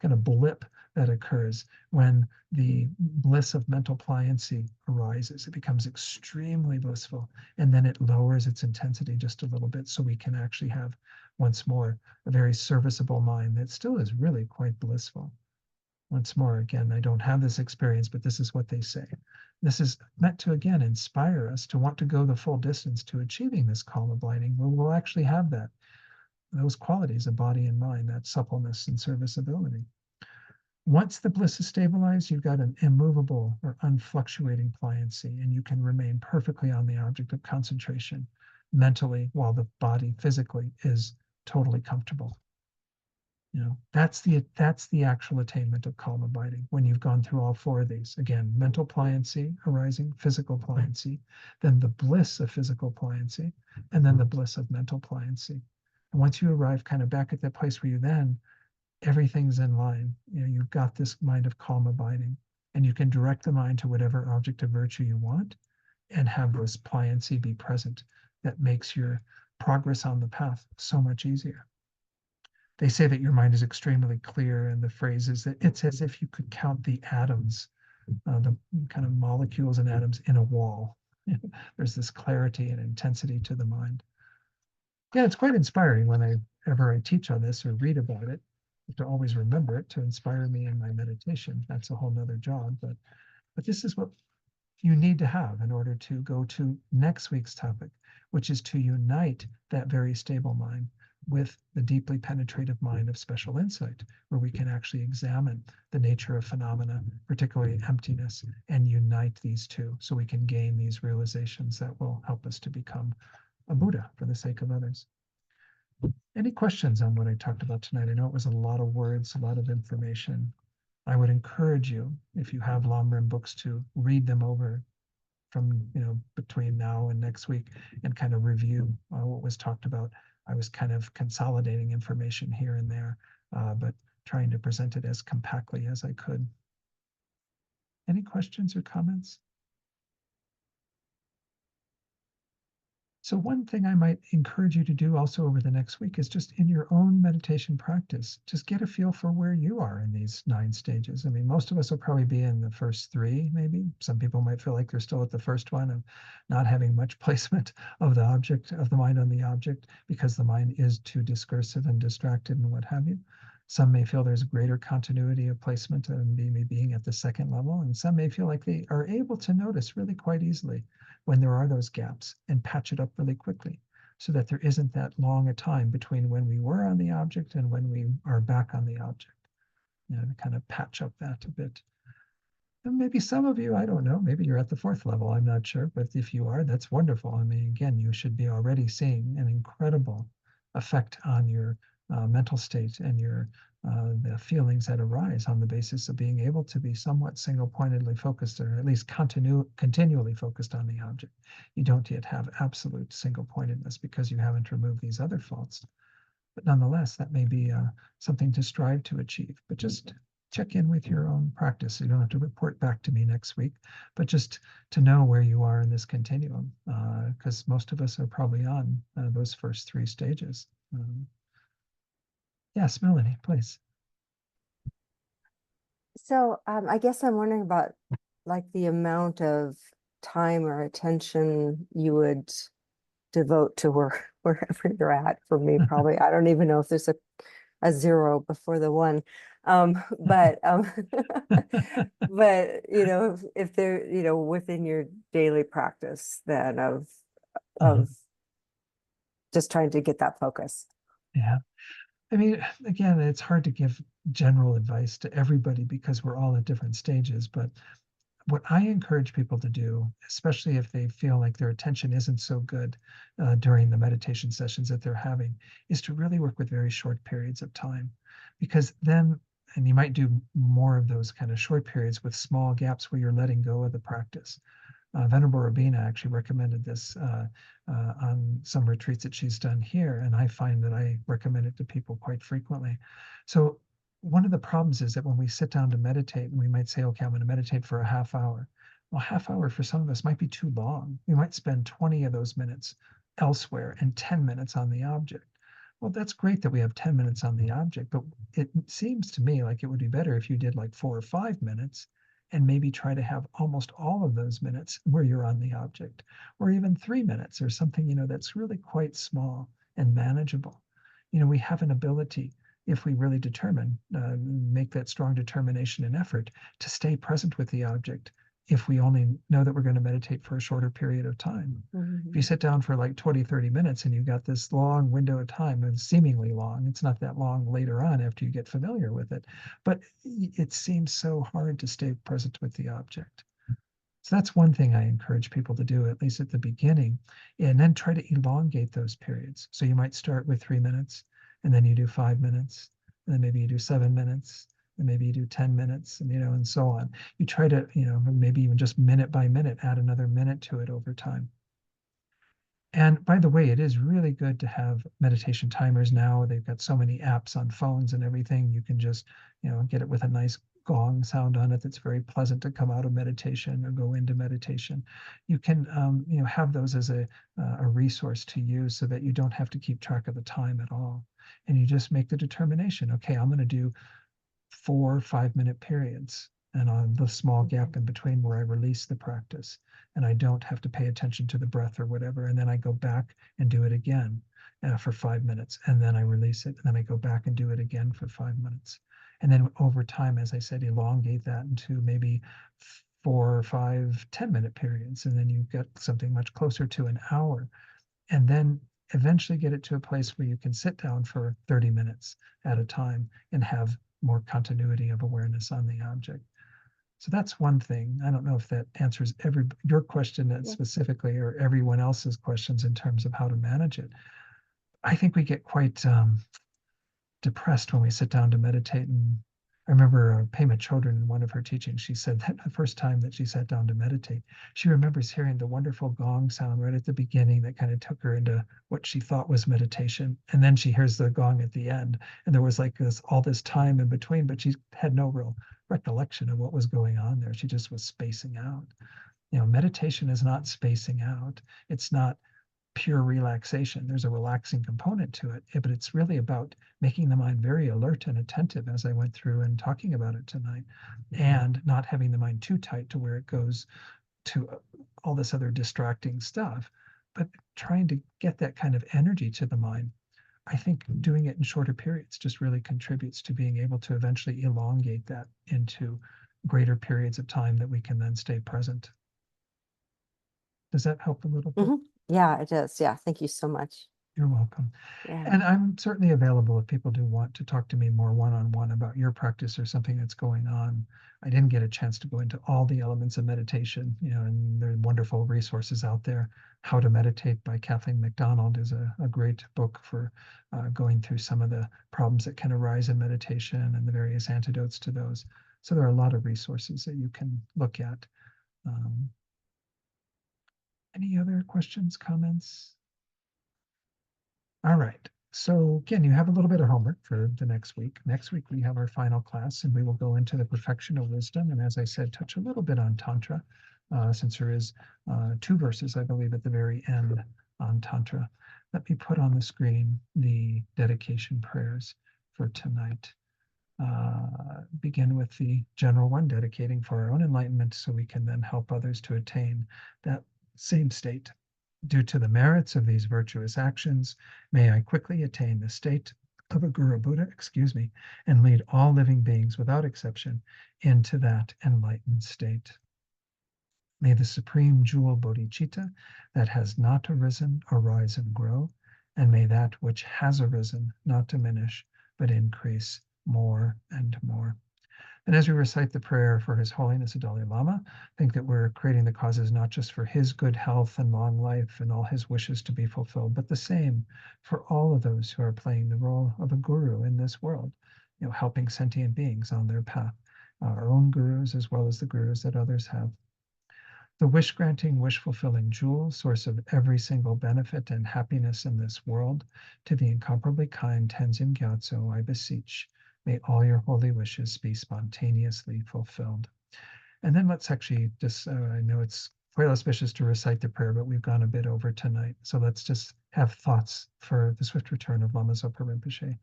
kind of blip that occurs when the bliss of mental pliancy arises. It becomes extremely blissful, and then it lowers its intensity just a little bit so we can actually have, once more, a very serviceable mind that still is really quite blissful. Once more, again, I don't have this experience, but this is what they say. This is meant to, again, inspire us to want to go the full distance to achieving this calm abiding, where we'll actually have those qualities of body and mind, that suppleness and serviceability. Once the bliss is stabilized, you've got an immovable or unfluctuating pliancy, and you can remain perfectly on the object of concentration mentally while the body physically is totally comfortable. That's the actual attainment of calm abiding when you've gone through all four of these. Again, mental pliancy arising, physical pliancy, then the bliss of physical pliancy, and then the bliss of mental pliancy. And once you arrive kind of back at that place where you then everything's in line, you've got this mind of calm abiding, and you can direct the mind to whatever object of virtue you want and have this pliancy be present that makes your progress on the path so much easier. They say that your mind is extremely clear, and the phrase is that it's as if you could count the atoms, the kind of molecules and atoms in a wall. There's this clarity and intensity to the mind. Yeah, it's quite inspiring whenever I teach on this or read about it. I have to always remember it to inspire me in my meditation. That's a whole nother job, but this is what you need to have in order to go to next week's topic, which is to unite that very stable mind with the deeply penetrative mind of special insight, where we can actually examine the nature of phenomena, particularly emptiness, and unite these two so we can gain these realizations that will help us to become a Buddha for the sake of others. Any questions on what I talked about tonight? I know it was a lot of words, a lot of information. I would encourage you, if you have long-run books, to read them over from between now and next week and kind of review what was talked about. I was kind of consolidating information here and there, but trying to present it as compactly as I could. Any questions or comments? So one thing I might encourage you to do also over the next week is just in your own meditation practice, just get a feel for where you are in these 9 stages. I mean, most of us will probably be in the first 3, maybe. Some people might feel like they're still at the first one of not having much placement of the object, of the mind on the object, because the mind is too discursive and distracted and what have you. Some may feel there's greater continuity of placement and maybe being at the second level, and some may feel like they are able to notice really quite easily when there are those gaps and patch it up really quickly so that there isn't that long a time between when we were on the object and when we are back on the object. To kind of patch up that a bit. And maybe some of you, I don't know, maybe you're at the 4th level, I'm not sure, but if you are, that's wonderful. I mean, again, you should be already seeing an incredible effect on your mental state and the feelings that arise on the basis of being able to be somewhat single-pointedly focused, or at least continually focused on the object. You don't yet have absolute single-pointedness because you haven't removed these other faults. But nonetheless, that may be something to strive to achieve. But just check in with your own practice. You don't have to report back to me next week, but just to know where you are in this continuum, because most of us are probably on those first 3 stages. Yes, Melanie, please. So I guess I'm wondering about like the amount of time or attention you would devote to wherever you're at. For me, probably, I don't even know if there's a 0 before the 1. But but if they're within your daily practice then of just trying to get that focus. Yeah. I mean, again, it's hard to give general advice to everybody because we're all at different stages. But what I encourage people to do, especially if they feel like their attention isn't so good during the meditation sessions that they're having, is to really work with very short periods of time. Because then, and you might do more of those kind of short periods with small gaps where you're letting go of the practice. Venerable Rabina actually recommended this on some retreats that she's done here, and I find that I recommend it to people quite frequently. So one of the problems is that when we sit down to meditate, and we might say, okay, I'm going to meditate for a half hour. Well, half hour for some of us might be too long. We might spend 20 of those minutes elsewhere and 10 minutes on the object. Well, that's great that we have 10 minutes on the object, but it seems to me like it would be better if you did like 4 or 5 minutes and maybe try to have almost all of those minutes where you're on the object, or even 3 minutes or something, that's really quite small and manageable. We have an ability, if we really make that strong determination and effort to stay present with the object, if we only know that we're going to meditate for a shorter period of time. Mm-hmm. If you sit down for like 20, 30 minutes and you've got this long window of time, and seemingly long, it's not that long later on after you get familiar with it, but it seems so hard to stay present with the object. So that's one thing I encourage people to do, at least at the beginning, and then try to elongate those periods. So you might start with 3 minutes, and then you do 5 minutes, and then maybe you do 7 minutes, and maybe you do 10 minutes, and so on. You try to, maybe even just minute by minute, add another minute to it over time. And by the way, it is really good to have meditation timers now. They've got so many apps on phones and everything. You can just, get it with a nice gong sound on it that's very pleasant to come out of meditation or go into meditation. You can, have those as a resource to use so that you don't have to keep track of the time at all. And you just make the determination, okay, I'm going to do 4 5-minute periods and on the small gap in between where I release the practice and I don't have to pay attention to the breath or whatever. And then I go back and do it again for 5 minutes, and then I release it, and then I go back and do it again for 5 minutes. And then over time, as I said, elongate that into maybe 4 or 5 10-minute periods, and then you get something much closer to an hour. And then eventually get it to a place where you can sit down for 30 minutes at a time and have more continuity of awareness on the object. So that's one thing. I don't know if that answers your question Yeah. specifically, or everyone else's questions in terms of how to manage it. I think we get quite depressed when we sit down to meditate. And I remember Pema Chodron in one of her teachings, she said that the first time that she sat down to meditate, she remembers hearing the wonderful gong sound right at the beginning that kind of took her into what she thought was meditation. And then she hears the gong at the end. And there was like all this time in between, but she had no real recollection of what was going on there. She just was spacing out. Meditation is not spacing out. It's not pure relaxation. There's a relaxing component to it, but it's really about making the mind very alert and attentive, as I went through and talking about it tonight, and not having the mind too tight to where it goes to all this other distracting stuff, but trying to get that kind of energy to the mind. I think doing it in shorter periods just really contributes to being able to eventually elongate that into greater periods of time that we can then stay present. Does that help a little bit? Yeah, it does. Yeah. Thank you so much. You're welcome. Yeah. And I'm certainly available if people do want to talk to me more one-on-one about your practice or something that's going on. I didn't get a chance to go into all the elements of meditation, and there are wonderful resources out there. How to Meditate by Kathleen McDonald is a great book for going through some of the problems that can arise in meditation and the various antidotes to those. So there are a lot of resources that you can look at. Any other questions, comments? All right. So again, you have a little bit of homework for the next week. Next week, we have our final class, and we will go into the perfection of wisdom. And as I said, touch a little bit on Tantra, since there is 2 verses, I believe, at the very end on Tantra. Let me put on the screen the dedication prayers for tonight. Begin with the general one, dedicating for our own enlightenment so we can then help others to attain that same state. Due to the merits of these virtuous actions, may I quickly attain the state of a Guru Buddha, and lead all living beings without exception into that enlightened state. May the supreme jewel bodhicitta that has not arisen arise and grow, and may that which has arisen not diminish, but increase more and more. And as we recite the prayer for His Holiness the Dalai Lama, think that we're creating the causes not just for his good health and long life and all his wishes to be fulfilled, but the same for all of those who are playing the role of a guru in this world, helping sentient beings on their path, our own gurus as well as the gurus that others have. The wish-granting, wish-fulfilling jewel, source of every single benefit and happiness in this world, to the incomparably kind Tenzin Gyatso, I beseech, may all your holy wishes be spontaneously fulfilled. And then let's actually just, I know it's quite auspicious to recite the prayer, but we've gone a bit over tonight. So let's just have thoughts for the swift return of Lama Zopa Rinpoche.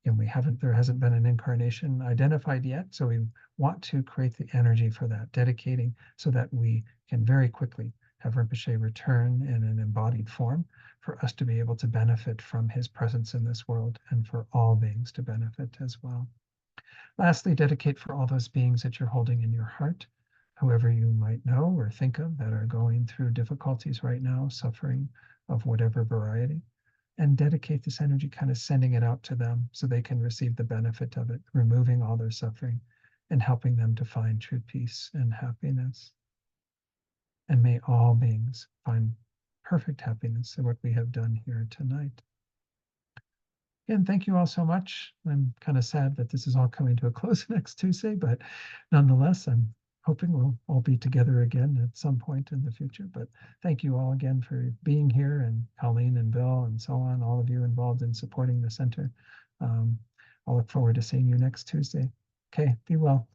And there hasn't been an incarnation identified yet. So we want to create the energy for that, dedicating so that we can very quickly have Rinpoche return in an embodied form for us to be able to benefit from his presence in this world and for all beings to benefit as well. Lastly, dedicate for all those beings that you're holding in your heart, whoever you might know or think of that are going through difficulties right now, suffering of whatever variety, and dedicate this energy, kind of sending it out to them so they can receive the benefit of it, removing all their suffering and helping them to find true peace and happiness. And may all beings find perfect happiness in what we have done here tonight. Again, thank you all so much. I'm kind of sad that this is all coming to a close next Tuesday, but nonetheless, I'm hoping we'll all be together again at some point in the future. But thank you all again for being here, and Colleen and Bill and so on, all of you involved in supporting the center. I'll look forward to seeing you next Tuesday. Okay, be well.